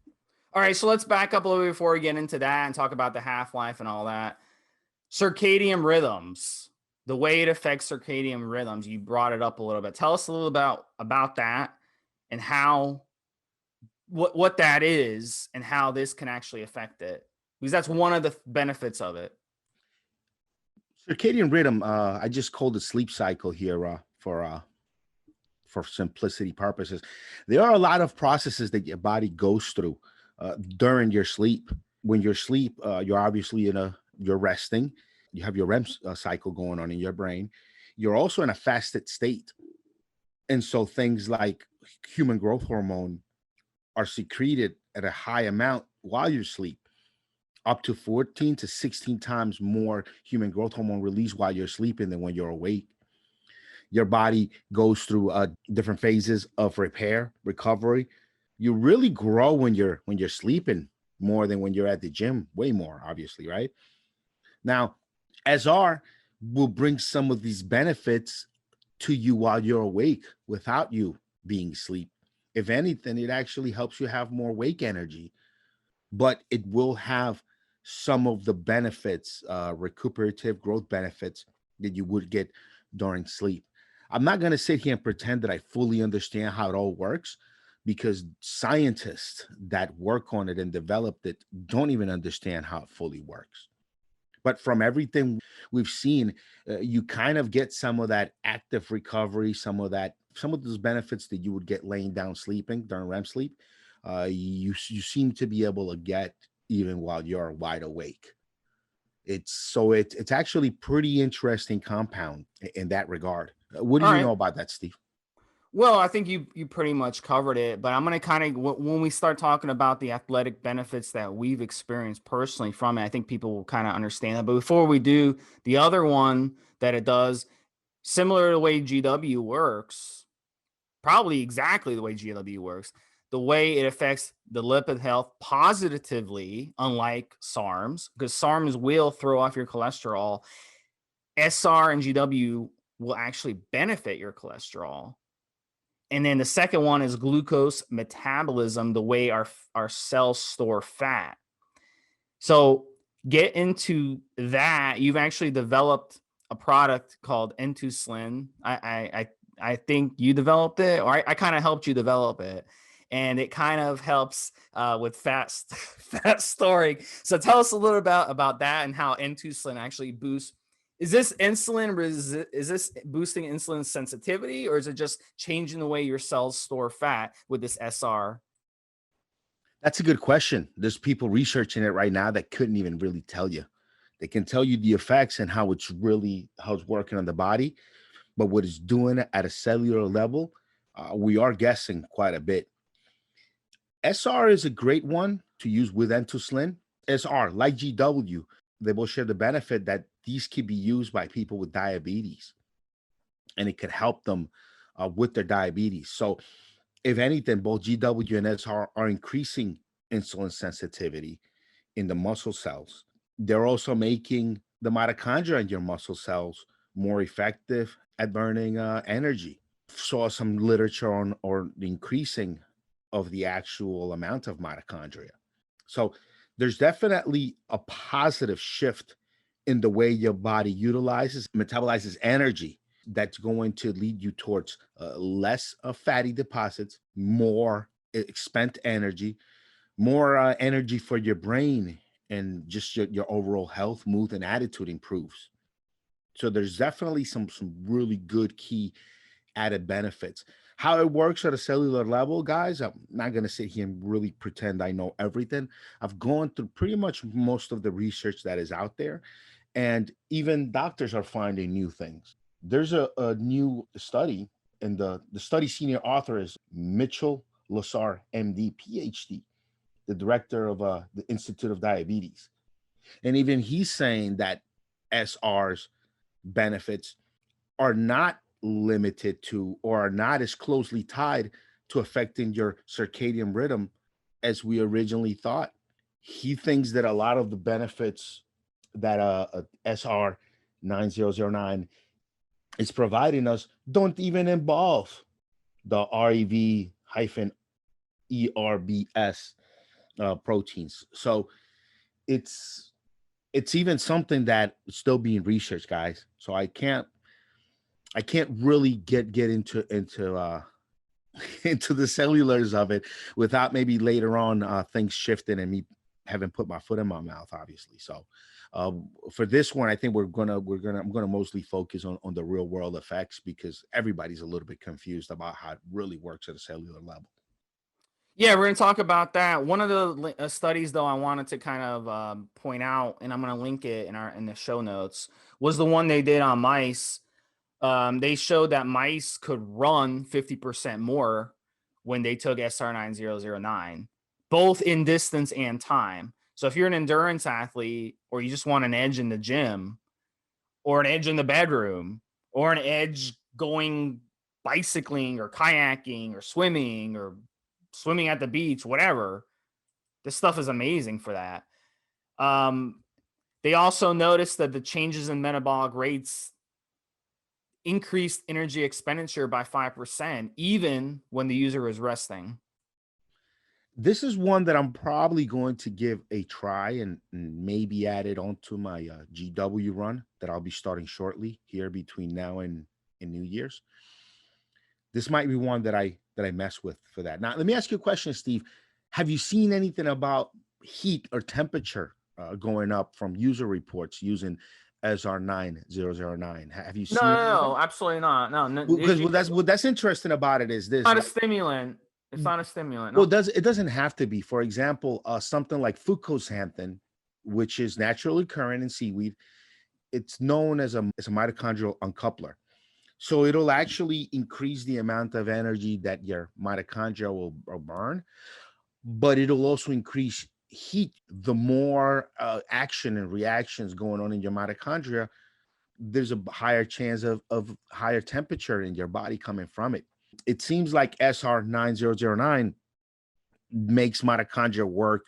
All right, so let's back up a little bit before we get into that and talk about the half-life and all that. Circadian rhythms, the way it affects circadian rhythms, you brought it up a little bit. Tell us a little about that and how what that is and how this can actually affect it, because that's one of the benefits of it. Circadian rhythm, I just called it sleep cycle here for simplicity purposes. There are a lot of processes that your body goes through during your sleep. When you're asleep, you're obviously you're resting. You have your REM cycle going on in your brain. You're also in a fasted state. And so things like human growth hormone are secreted at a high amount while you sleep, up to 14 to 16 times more human growth hormone released while you're sleeping than when you're awake. Your body goes through different phases of repair, recovery. You really grow when you're sleeping more than when you're at the gym, way more, obviously, right? Now, SR will bring some of these benefits to you while you're awake without you being asleep. If anything, it actually helps you have more wake energy, but it will have some of the benefits, recuperative growth benefits that you would get during sleep. I'm not going to sit here and pretend that I fully understand how it all works, because scientists that work on it and developed it don't even understand how it fully works. But from everything we've seen, you kind of get some of that active recovery, some of those benefits that you would get laying down sleeping during REM sleep. You seem to be able to get even while you're wide awake. It's actually pretty interesting compound in that regard. What do you know about that, Steve? Well, I think you pretty much covered it, but I'm going to kind of, when we start talking about the athletic benefits that we've experienced personally from it, I think people will kind of understand that. But before we do, the other one that it does, similar to the way GW works, probably exactly the way GW works, the way it affects the lipid health positively, unlike SARMs, because SARMs will throw off your cholesterol. SR and GW will actually benefit your cholesterol. And then the second one is glucose metabolism, the way our cells store fat. So get into that. You've actually developed a product called Intuslin. I think you developed it, or I kind of helped you develop it. And it kind of helps with fat storing. So tell us a little about that and how Intuslin actually boosts. Is this boosting insulin sensitivity, or is it just changing the way your cells store fat with this SR? That's a good question. There's people researching it right now that couldn't even really tell you. They can tell you the effects and how it's working on the body, but what it's doing at a cellular level, We are guessing quite a bit. SR is a great one to use with insulin. SR, like GW, they both share the benefit that these can be used by people with diabetes, and it could help them with their diabetes. So, if anything, both GW and SR are increasing insulin sensitivity in the muscle cells. They're also making the mitochondria in your muscle cells more effective at burning energy. Saw some literature on or the increasing of the actual amount of mitochondria. So there's definitely a positive shift in the way your body utilizes, metabolizes energy that's going to lead you towards less fatty deposits, more spent energy, more energy for your brain, and just your overall health, mood, and attitude improves. So there's definitely some really good key added benefits. How it works at a cellular level, guys, I'm not going to sit here and really pretend I know everything. I've gone through pretty much most of the research that is out there, and even doctors are finding new things. There's a new study, and the study senior author is Mitchell Lasar, MD, PhD, the director of the Institute of Diabetes. And even he's saying that SR's benefits are not limited to or are not as closely tied to affecting your circadian rhythm as we originally thought. He thinks that a lot of the benefits that SR 9009 is providing us don't even involve the REV hyphen ERBS proteins. So it's even something that is still being researched, guys. So I can't really get into into the cellulars of it without maybe later on things shifting and me having put my foot in my mouth, obviously. So for this one, I think I'm gonna mostly focus on the real world effects, because everybody's a little bit confused about how it really works at a cellular level. Yeah, we're going to talk about that. One of the studies, though, I wanted to kind of point out, and I'm going to link it in the show notes, was the one they did on mice. They showed that mice could run 50% more when they took SR9009, both in distance and time. So if you're an endurance athlete, or you just want an edge in the gym, or an edge in the bedroom, or an edge going bicycling or kayaking or swimming at the beach, whatever, this stuff is amazing for that. They also noticed that the changes in metabolic rates increased energy expenditure by 5%, even when the user is resting. This is one that I'm probably going to give a try and maybe add it onto my GW run that I'll be starting shortly here between now and New Year's. This might be one that I mess with for that. Now, let me ask you a question, Steve. Have you seen anything about heat or temperature going up from user reports using SR9009? Have you seen No, absolutely not. No, because that's interesting about it is this. Not a stimulant. It's not a stimulant. Well, it doesn't have to be. For example, something like fucoxanthin, which is naturally occurring in seaweed, it's known as a mitochondrial uncoupler. So it'll actually increase the amount of energy that your mitochondria will burn, but it'll also increase heat. The more action and reactions going on in your mitochondria, there's a higher chance of higher temperature in your body coming from it. It seems like SR9009 makes mitochondria work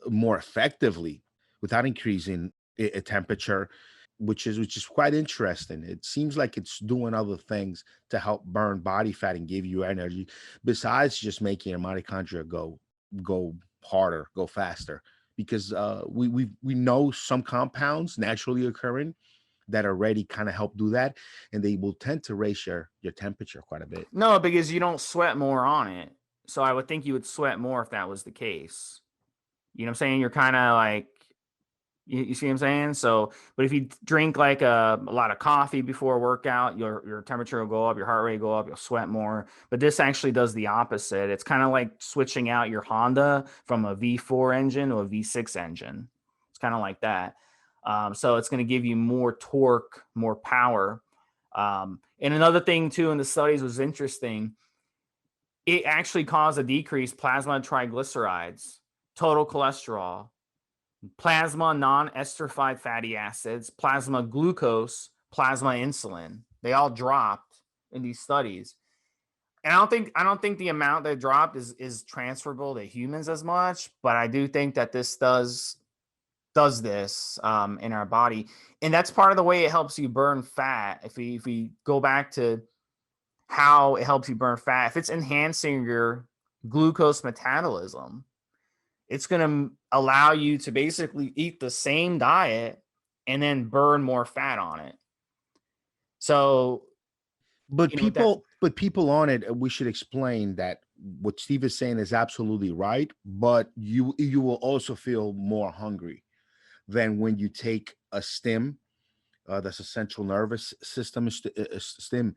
more effectively without increasing a temperature, which is quite interesting. It seems like it's doing other things to help burn body fat and give you energy, besides just making a mitochondria go harder, go faster. Because we know some compounds naturally occurring that already kind of help do that, and they will tend to raise your temperature quite a bit. No, because you don't sweat more on it. So I would think you would sweat more if that was the case. You know what I'm saying? You're kind of like, you see what I'm saying? So, but if you drink like a lot of coffee before a workout, your temperature will go up, your heart rate will go up, you'll sweat more. But this actually does the opposite. It's kind of like switching out your Honda from a V4 engine to a V6 engine. It's kind of like that. So it's going to give you more torque, more power. And another thing too in the studies was interesting. it actually caused a decrease plasma triglycerides, total cholesterol, plasma non-esterified fatty acids, plasma glucose, plasma insulin. They all dropped in these studies. And I don't think the amount that dropped is transferable to humans as much, but I do think that this does this in our body, and that's part of the way it helps you burn fat. If we go back to how it helps you burn fat, if it's enhancing your glucose metabolism, it's going to allow you to basically eat the same diet and then burn more fat on it. So, But that people on it, we should explain that what Steve is saying is absolutely right. But you will also feel more hungry than when you take a stim. That's a central nervous system stim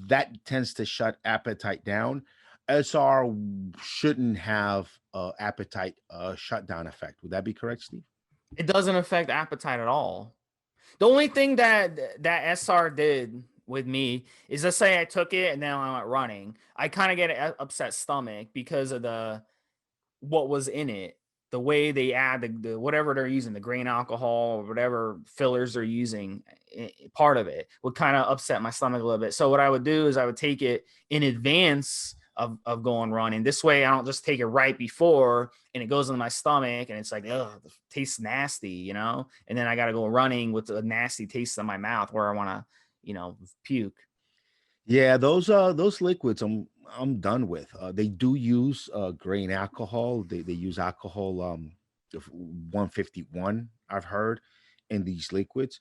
that tends to shut appetite down. SR shouldn't have appetite shutdown effect. Would that be correct, Steve? it doesn't affect appetite at all. The only thing that SR did with me is, let's say I took it and then I went running, I kind of get an upset stomach because of what was in it, the way they add the whatever they're using, the grain alcohol or whatever fillers they're using. Part of it would kind of upset my stomach a little bit. So what I would do is I would take it in advance of going running. This way I don't just take it right before and it goes into my stomach and it's like, oh, it tastes nasty, and then I got to go running with a nasty taste in my mouth where I want to, puke. Yeah, those liquids I'm done with. They do use grain alcohol. They use alcohol 151, I've heard, in these liquids,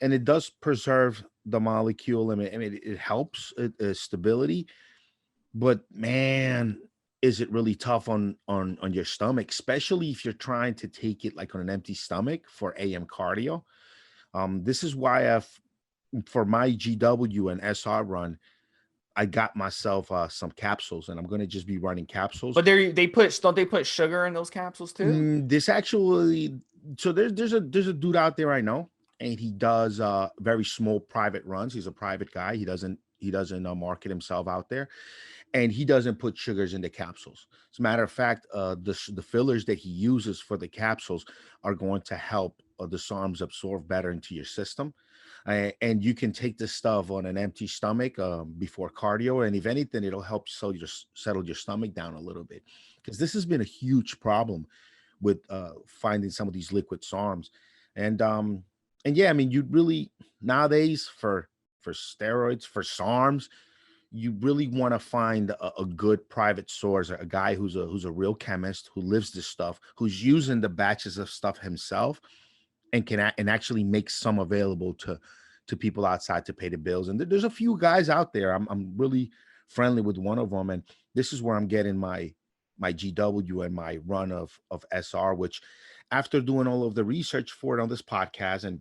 and it does preserve the molecule. I mean it helps stability, but man, is it really tough on your stomach, especially if you're trying to take it like on an empty stomach for AM cardio. This is why for my GW and SR run, I got myself some capsules, and I'm gonna just be running capsules. But don't they put sugar in those capsules too? This actually, so there's a dude out there I know, and he does very small private runs. He's a private guy. He doesn't market himself out there, and he doesn't put sugars in the capsules. As a matter of fact, the fillers that he uses for the capsules are going to help the SARMs absorb better into your system. And you can take this stuff on an empty stomach before cardio, and if anything, it'll help settle your stomach down a little bit, because this has been a huge problem with finding some of these liquid SARMs. And yeah, I mean, you really nowadays for steroids, for SARMs, you really want to find a good private source, a guy who's a real chemist, who lives this stuff, who's using the batches of stuff himself, and and actually make some available to people outside to pay the bills. And there's a few guys out there. I'm really friendly with one of them, and this is where I'm getting my GW and my run of SR, which, after doing all of the research for it on this podcast, and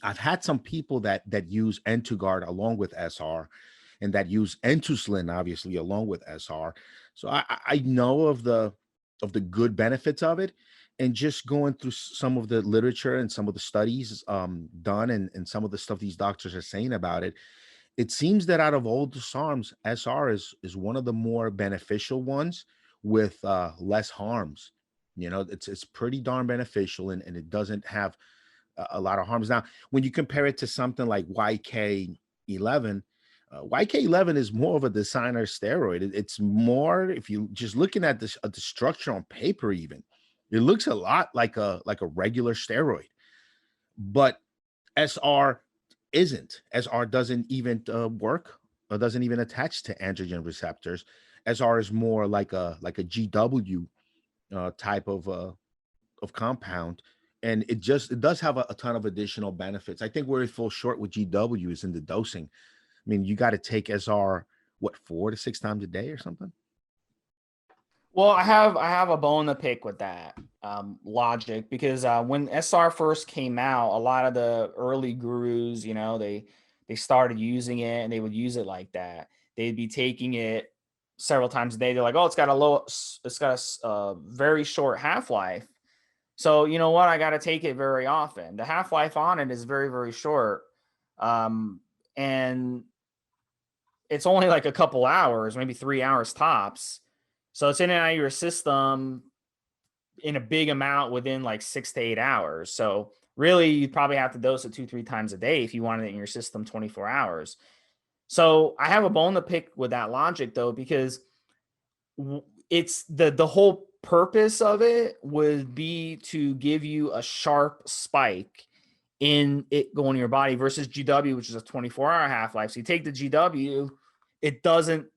I've had some people that use Entugard along with SR, and that use Entuslin obviously along with SR. So I know of the good benefits of it, and just going through some of the literature and some of the studies done, and some of the stuff these doctors are saying about it. It seems that out of all the SARMs, SR is one of the more beneficial ones with less harms. It's pretty darn beneficial, and it doesn't have a lot of harms. Now, when you compare it to something like YK11, YK11 is more of a designer steroid. It's more, if you just looking at the structure on paper, even it looks a lot like a regular steroid, but SR isn't. SR doesn't even work, or doesn't even attach to androgen receptors. SR is more like a GW type of compound, and it does have a ton of additional benefits. I think where it falls short with GW is in the dosing. I mean, you got to take SR, what, 4 to 6 times a day or something? Well, I have a bone to pick with that logic, because when SR first came out, a lot of the early gurus, they started using it, and they would use it like that. They'd be taking it several times a day. They're like, oh, it's got a very short half life. So you know what? I got to take it very often. The half life on it is very, very short, and it's only like a couple hours, maybe 3 hours tops. So it's in and out of your system in a big amount within like 6 to 8 hours. So really, you'd probably have to dose it 2-3 times a day if you wanted it in your system 24 hours. So I have a bone to pick with that logic, though, because it's the whole purpose of it would be to give you a sharp spike in it going to your body versus GW, which is a 24-hour half-life. So you take the GW, it doesn't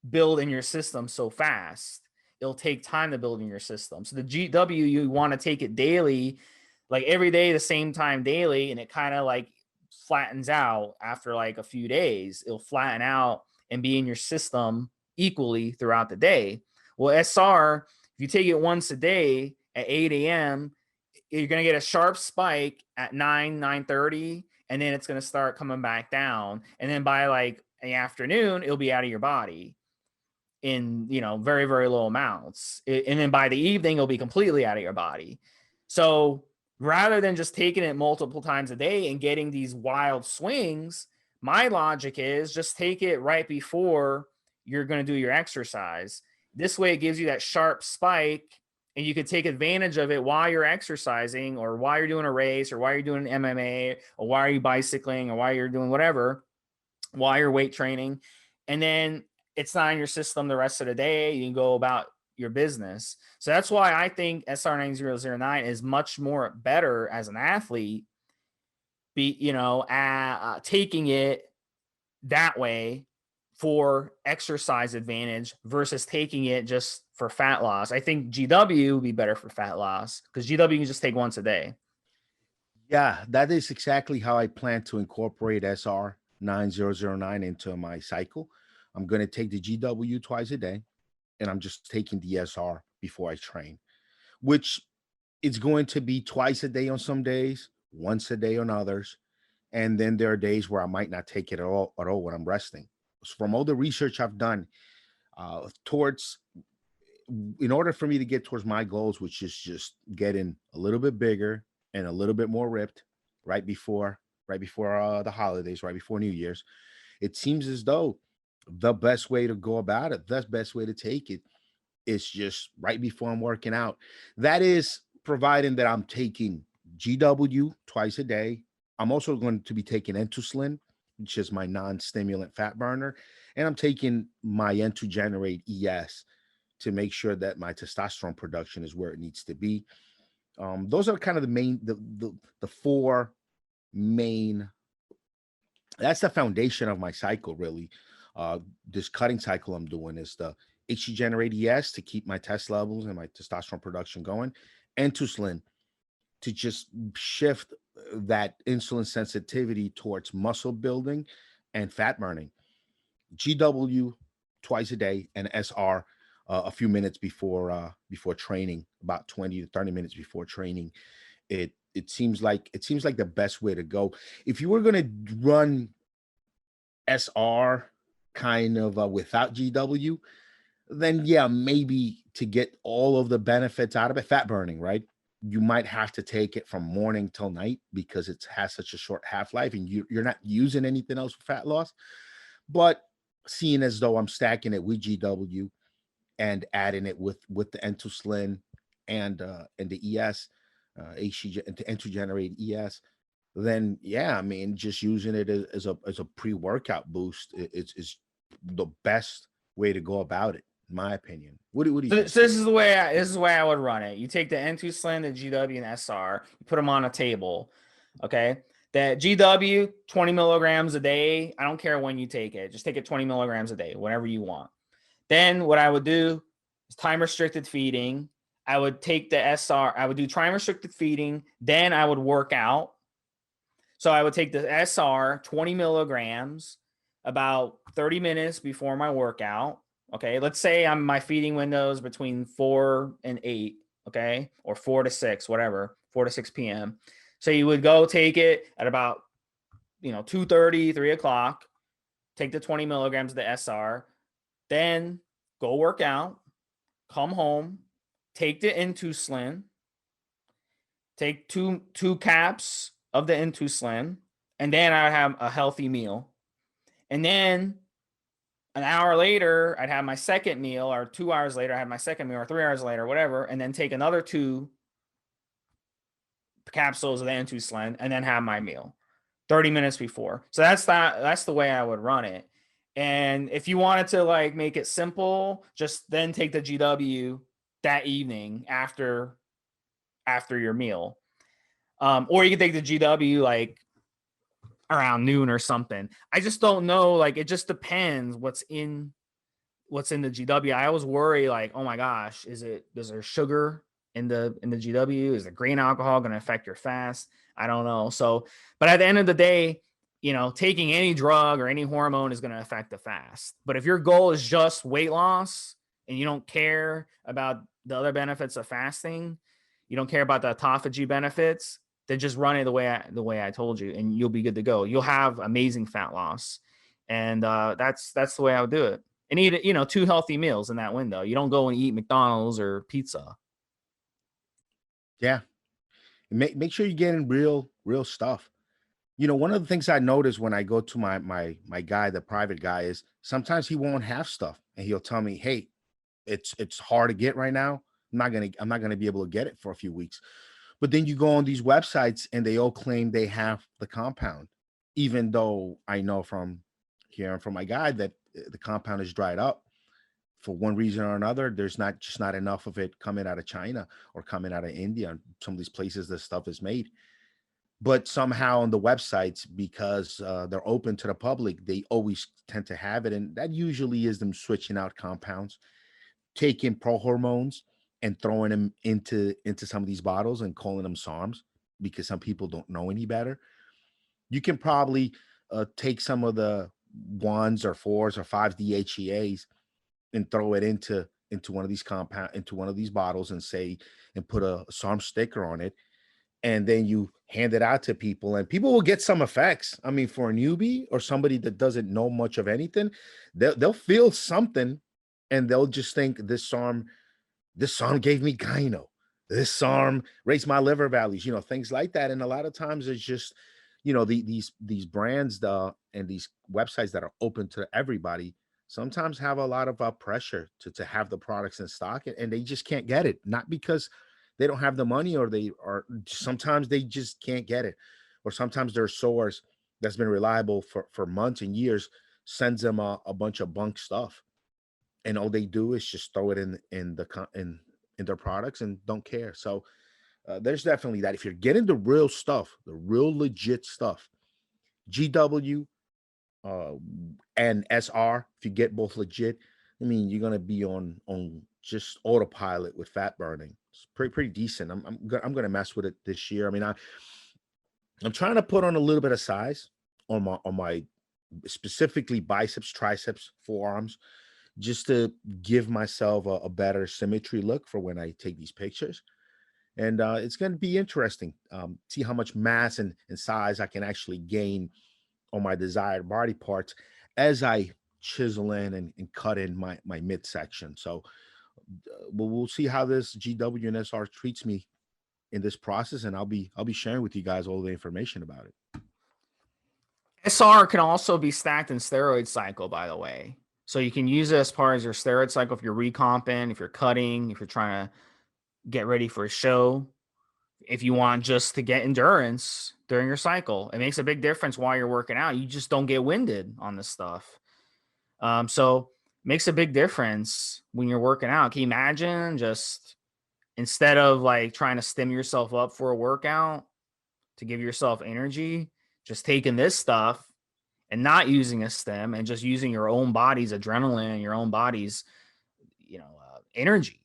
build in your system so fast. It'll take time to build in your system. So the GW, you want to take it daily, like every day, the same time daily, and it kind of like flattens out after like a few days. It'll flatten out and be in your system equally throughout the day. Well, SR, if you take it once a day at 8 a.m., you're going to get a sharp spike at 9:30, and then it's going to start coming back down. And then by like the afternoon, it'll be out of your body in, very, very low amounts. And then by the evening, it'll be completely out of your body. So rather than just taking it multiple times a day and getting these wild swings, my logic is just take it right before you're going to do your exercise. This way it gives you that sharp spike, and you could take advantage of it while you're exercising, or while you're doing a race, or while you're doing MMA, or while you're bicycling, or while you're doing whatever, while you're weight training. And then it's not in your system the rest of the day. You can go about your business. So that's why I think SR9009 is much more better as an athlete, taking it that way for exercise advantage versus taking it just for fat loss. I think GW would be better for fat loss because GW you can just take once a day. Yeah, that is exactly how I plan to incorporate SR9009 into my cycle. I'm going to take the GW twice a day, and I'm just taking the SR before I train, which is going to be twice a day on some days, once a day on others. And then there are days where I might not take it at all when I'm resting. So from all the research I've done, towards in order for me to get towards my goals, which is just getting a little bit bigger and a little bit more ripped right before the holidays, right before New Year's, it seems as though the best way to go about it, the best way to take it, is just right before I'm working out. That is providing that I'm taking GW twice a day. I'm also going to be taking Entuslin, which is my non-stimulant fat burner, and I'm taking my N2 Generate ES to make sure that my testosterone production is where it needs to be. Those are kind of the four main. That's the foundation of my cycle, really. This cutting cycle I'm doing is the HG Generate ES to keep my test levels and my testosterone production going, and Tuslin to just shift that insulin sensitivity towards muscle building and fat burning. GW twice a day, and SR a few minutes before training, about 20 to 30 minutes before training. It seems like the best way to go. If you were going to run SR kind of without GW, then yeah, maybe to get all of the benefits out of it, fat burning, right? You might have to take it from morning till night because it has such a short half-life and you're not using anything else for fat loss. But seeing as though I'm stacking it with GW and adding it with the Entuslin and the ES, N2 Generate ES, then yeah, I mean, just using it as a pre-workout boost is the best way to go about it, in my opinion. What do you think? So this is the way I would run it. You take the N2Slim, the GW, and SR, you put them on a table. Okay. That GW, 20 milligrams a day. I don't care when you take it. Just take it 20 milligrams a day, whenever you want. Then what I would do is time restricted feeding. I would take the SR. I would do time restricted feeding. Then I would work out. So I would take the SR, 20 milligrams, about 30 minutes before my workout. Okay, let's say my feeding windows between 4 and 8, okay, or 4 to 6, whatever, 4 to 6 p.m. So you would go take it at about 2:30, 3 o'clock, take the 20 milligrams of the SR, then go work out, come home, take the Intuslim, take two caps of the Intuslim, and then I have a healthy meal. And then an hour later, I'd have my second meal, or 2 hours later, I had my second meal, or 3 hours later, whatever, and then take another 2 capsules of the N2 and then have my meal 30 minutes before. So that's the way I would run it. And if you wanted to like make it simple, just then take the GW that evening after your meal. Or you can take the GW like around noon or something. I just don't know. Like, it just depends what's in the GW. I always worry like, oh my gosh, is there sugar in the GW? Is the grain alcohol going to affect your fast? I don't know. So, but at the end of the day, taking any drug or any hormone is going to affect the fast. But if your goal is just weight loss and you don't care about the other benefits of fasting, you don't care about the autophagy benefits, then just run it the way I told you, and you'll be good to go. You'll have amazing fat loss, and that's the way I would do it. And eat 2 healthy meals in that window. You don't go and eat McDonald's or pizza. Yeah, make sure you're getting real stuff. One of the things I notice when I go to my guy, the private guy, is sometimes he won't have stuff, and he'll tell me, "Hey, it's hard to get right now. I'm not gonna be able to get it for a few weeks." But then you go on these websites and they all claim they have the compound, even though I know from hearing from my guy that the compound is dried up for one reason or another. There's not enough of it coming out of China or coming out of India and some of these places this stuff is made. But somehow on the websites, because they're open to the public, they always tend to have it. And that usually is them switching out compounds, taking pro hormones and throwing them into some of these bottles and calling them SARMs because some people don't know any better. You can probably take some of the 1s or 4s or 5 DHEAs and throw it into one of these bottles and put a SARM sticker on it, and then you hand it out to people, and people will get some effects. I mean, for a newbie or somebody that doesn't know much of anything, they'll feel something, and they'll just think this SARM gave me gyno. This SARM raised my liver values, things like that. And a lot of times it's just, these brands and these websites that are open to everybody sometimes have a lot of pressure to have the products in stock, and they just can't get it. Not because they don't have the money, or sometimes they just can't get it, or sometimes their source that's been reliable for months and years sends them a bunch of bunk stuff, and all they do is just throw it in their products and don't care. So there's definitely that. If you're getting the real stuff, the real legit stuff, GW and SR, if you get both legit, I mean, you're gonna be on just autopilot with fat burning. It's pretty decent. I'm gonna mess with it this year. I mean, I'm trying to put on a little bit of size on my specifically biceps, triceps, forearms, just to give myself a better symmetry look for when I take these pictures. And it's going to be interesting. See how much mass and size I can actually gain on my desired body parts as I chisel in and cut in my midsection. So we'll see how this GW and SR treats me in this process, and I'll be sharing with you guys all the information about it. SR can also be stacked in steroid cycle, by the way. So you can use it as part of your steroid cycle if you're recomping, if you're cutting, if you're trying to get ready for a show, if you want just to get endurance during your cycle. It makes a big difference while you're working out. You just don't get winded on this stuff. So it makes a big difference when you're working out. Can you imagine just instead of like trying to stim yourself up for a workout to give yourself energy, just taking this stuff and not using a stem and just using your own body's adrenaline, your own body's, energy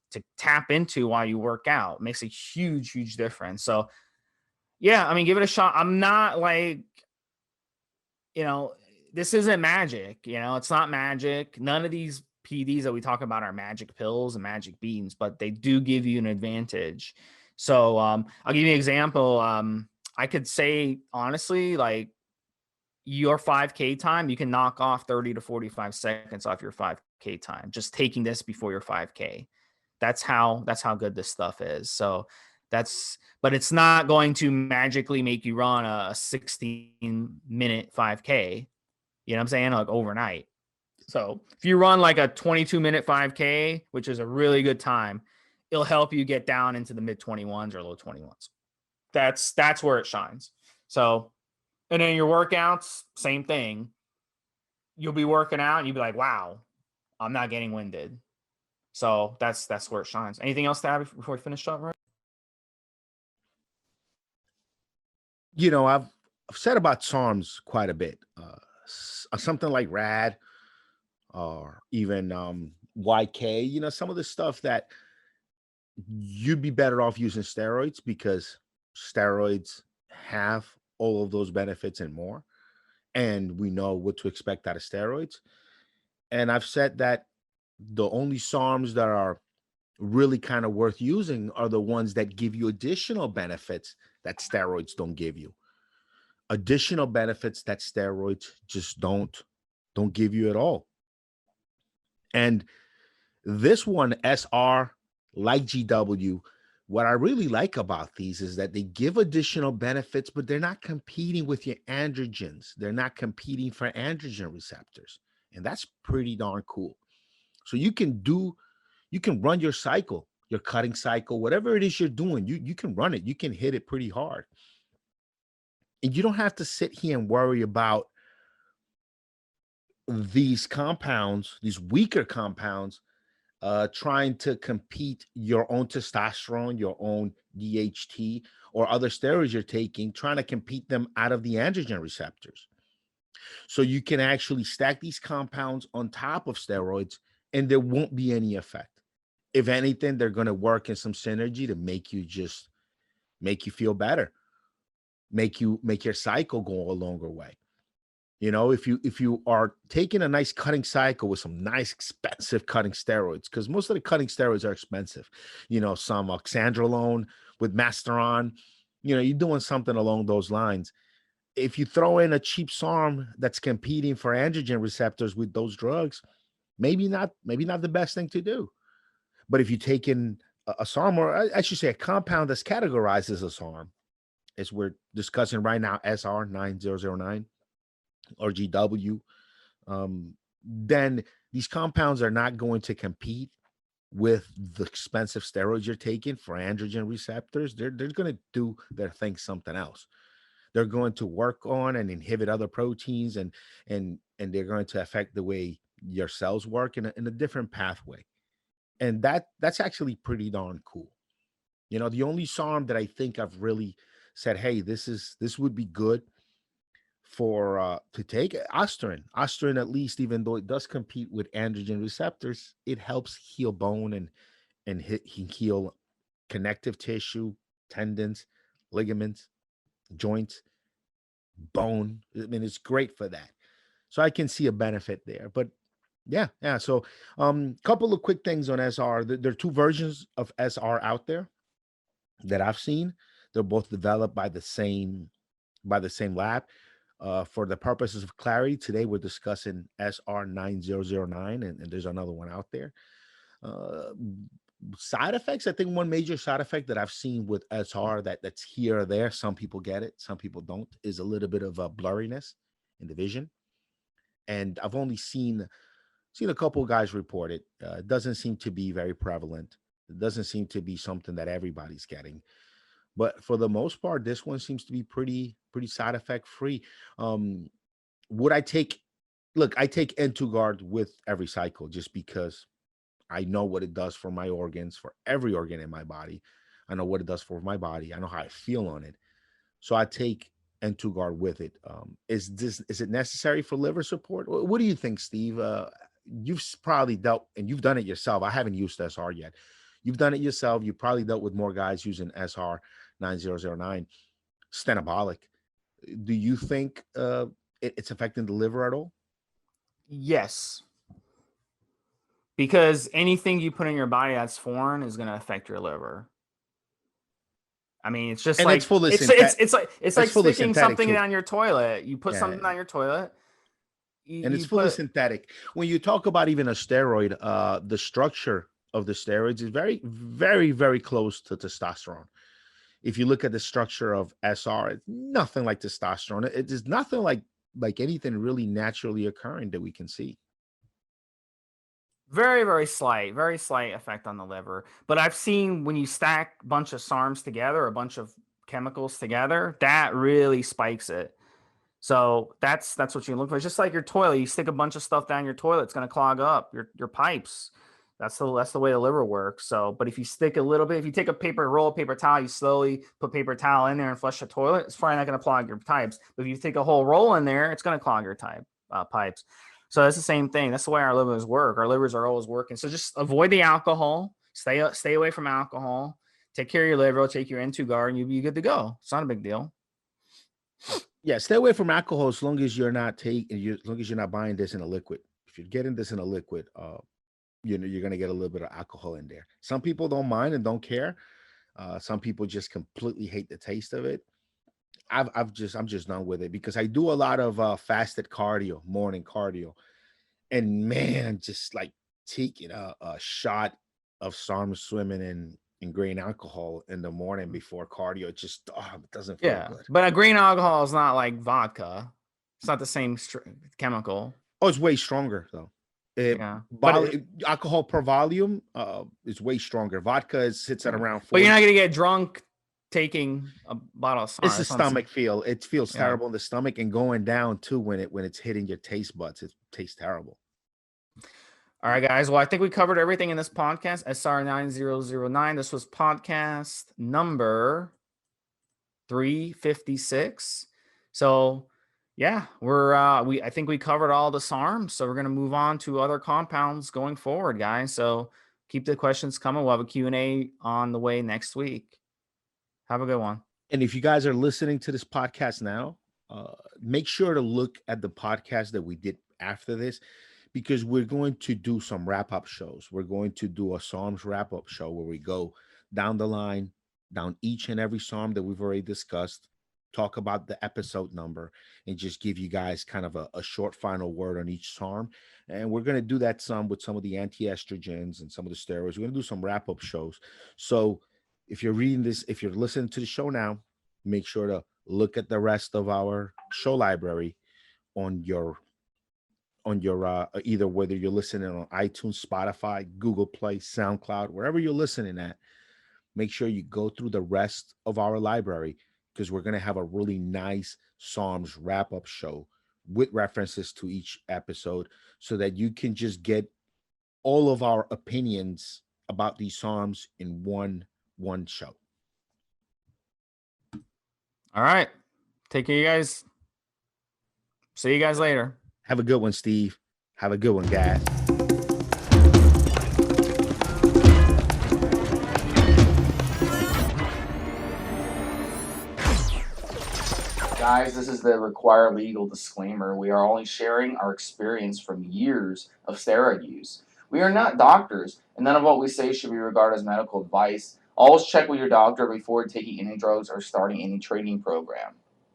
to tap into while you work out. It makes a huge difference. So yeah, I mean, give it a shot. I'm not like, this isn't magic, it's not magic. None of these PDs that we talk about are magic pills and magic beans, but they do give you an advantage. So I'll give you an example. I could say honestly, like your 5K time, you can knock off 30 to 45 seconds off your 5K time, just taking this before your 5K. That's how good this stuff is. So but it's not going to magically make you run a 16-minute 5K. You know what I'm saying? Like overnight. So if you run like a 22-minute 5K, which is a really good time, it'll help you get down into the mid 21s or low 21s. That's where it shines. So, and then your workouts, same thing. You'll be working out and you'll be like, wow, I'm not getting winded. So that's where it shines. Anything else to add before we finish up, right? You know, I've said about SARMs quite a bit. Something like RAD or even YK, you know, some of the stuff that you'd be better off using steroids because steroids have all of those benefits and more. And we know what to expect out of steroids. And I've said that the only SARMs that are really kind of worth using are the ones that give you additional benefits that steroids don't give you. Additional benefits that steroids just don't give you at all. And this one, SR, like GW, what I really like about these is that they give additional benefits, but they're not competing with your androgens. They're not competing for androgen receptors. And that's pretty darn cool. So you can run your cycle, your cutting cycle, whatever it is you're doing, you can run it. You can hit it pretty hard. And you don't have to sit here and worry about these compounds, these weaker compounds, trying to compete your own testosterone, your own DHT, or other steroids you're taking, trying to compete them out of the androgen receptors. So you can actually stack these compounds on top of steroids and there won't be any effect. If anything, they're going to work in some synergy to make you feel better, make your cycle go a longer way. You know, if you are taking a nice cutting cycle with some nice expensive cutting steroids, because most of the cutting steroids are expensive, you know, some oxandrolone with Masteron, you know, you're doing something along those lines. If you throw in a cheap SARM that's competing for androgen receptors with those drugs, maybe not the best thing to do. But if you take in a SARM, or I should say a compound that's categorized as a SARM, as we're discussing right now, SR9009 or GW, then these compounds are not going to compete with the expensive steroids you're taking for androgen receptors. They're going to do their thing something else. They're going to work on and inhibit other proteins, and they're going to affect the way your cells work in a different pathway. And that's actually pretty darn cool. You know, the only SARM that I think I've really said, hey, this would be good for to take Osterin, at least, even though it does compete with androgen receptors, it helps heal bone and heal connective tissue, tendons, ligaments, joints, bone. I mean, it's great for that. So I can see a benefit there. But yeah. So couple of quick things on SR. There are two versions of SR out there that I've seen. They're both developed by the same lab. For the purposes of clarity, today we're discussing SR9009, and there's another one out there. Side effects, I think one major side effect that I've seen with SR that's here or there, some people get it, some people don't, is a little bit of a blurriness in the vision. And I've only seen a couple of guys report it. It doesn't seem to be very prevalent. It doesn't seem to be something that everybody's getting. But for the most part, this one seems to be pretty side effect free. Would I take? Look, I take N2 with every cycle just because I know what it does for my organs, for every organ in my body. I know what it does for my body. I know how I feel on it. So I take N2 with it. Is it necessary for liver support? What do you think, Steve? You've probably dealt, and you've done it yourself. I haven't used SR yet. You've done it yourself. You probably dealt with more guys using SR9009 Stenabolic. Do you think it's affecting the liver at all? Yes. Because anything you put in your body that's foreign is going to affect your liver. I mean, it's just And like it's full of it's like sticking something too. down your toilet. You put something on your toilet, and it's fully synthetic. When you talk about even a steroid, the structure of the steroids is very, very, very close to testosterone. If you look at the structure of SR, it's nothing like testosterone. It is nothing like anything really naturally occurring that we can see. very slight effect on the liver. But I've seen when you stack a bunch of SARMs together, a bunch of chemicals together, that really spikes it. So that's what you look for. It's just like your toilet. You stick a bunch of stuff down your toilet, it's going to clog up your pipes. That's the way the liver works. So, but if you stick a little bit, if you take a roll of paper towel, you slowly put paper towel in there and flush the toilet, it's probably not going to clog your pipes. But if you take a whole roll in there, it's going to clog your pipes. So that's the same thing. That's the way our livers work. Our livers are always working. So just avoid the alcohol. Stay away from alcohol. Take care of your liver. Take your N2 guard, and you'll be good to go. It's not a big deal. Yeah, stay away from alcohol as long as you're not buying this in a liquid. If you're getting this in a liquid, you're going to get a little bit of alcohol in there. Some people don't mind and don't care. Some people just completely hate the taste of it. I'm just done with it because I do a lot of fasted cardio, morning cardio, and man, just like taking a shot of SARM swimming in grain alcohol in the morning before cardio, it just it doesn't feel good. But a grain alcohol is not like vodka. It's not the same chemical. Oh, it's way stronger though. Alcohol per volume is way stronger. Vodka sits at around 40. But you're not gonna get drunk taking a bottle of SARM. It's the stomach feel. It feels terrible in the stomach and going down too when it's hitting your taste buds. It tastes terrible. All right, guys. Well, I think we covered everything in this podcast. SR9009. This was podcast number 356. So yeah, I think we covered all the SARMs. So we're gonna move on to other compounds going forward, guys. So keep the questions coming. We'll have a Q&A on the way next week. Have a good one. And if you guys are listening to this podcast now, make sure to look at the podcast that we did after this, because we're going to do some wrap-up shows. We're going to do a SARMs wrap-up show where we go down the line, down each and every SARM that we've already discussed, talk about the episode number, and just give you guys kind of a short final word on each SARM. And we're going to do that with some of the anti-estrogens and some of the steroids. We're going to do some wrap-up shows. So if you're reading this, if you're listening to the show now, make sure to look at the rest of our show library on your either whether you're listening on iTunes, Spotify, Google Play, SoundCloud, wherever you're listening at. Make sure you go through the rest of our library, because we're going to have a really nice SARMs wrap-up show with references to each episode, so that you can just get all of our opinions about these SARMs in one show. All right. Take care, you guys. See you guys later. Have a good one, Steve. Have a good one, guys. Guys, this is the required legal disclaimer. We are only sharing our experience from years of steroid use. We are not doctors, and none of what we say should be regarded as medical advice. Always check with your doctor before taking any drugs or starting any training program.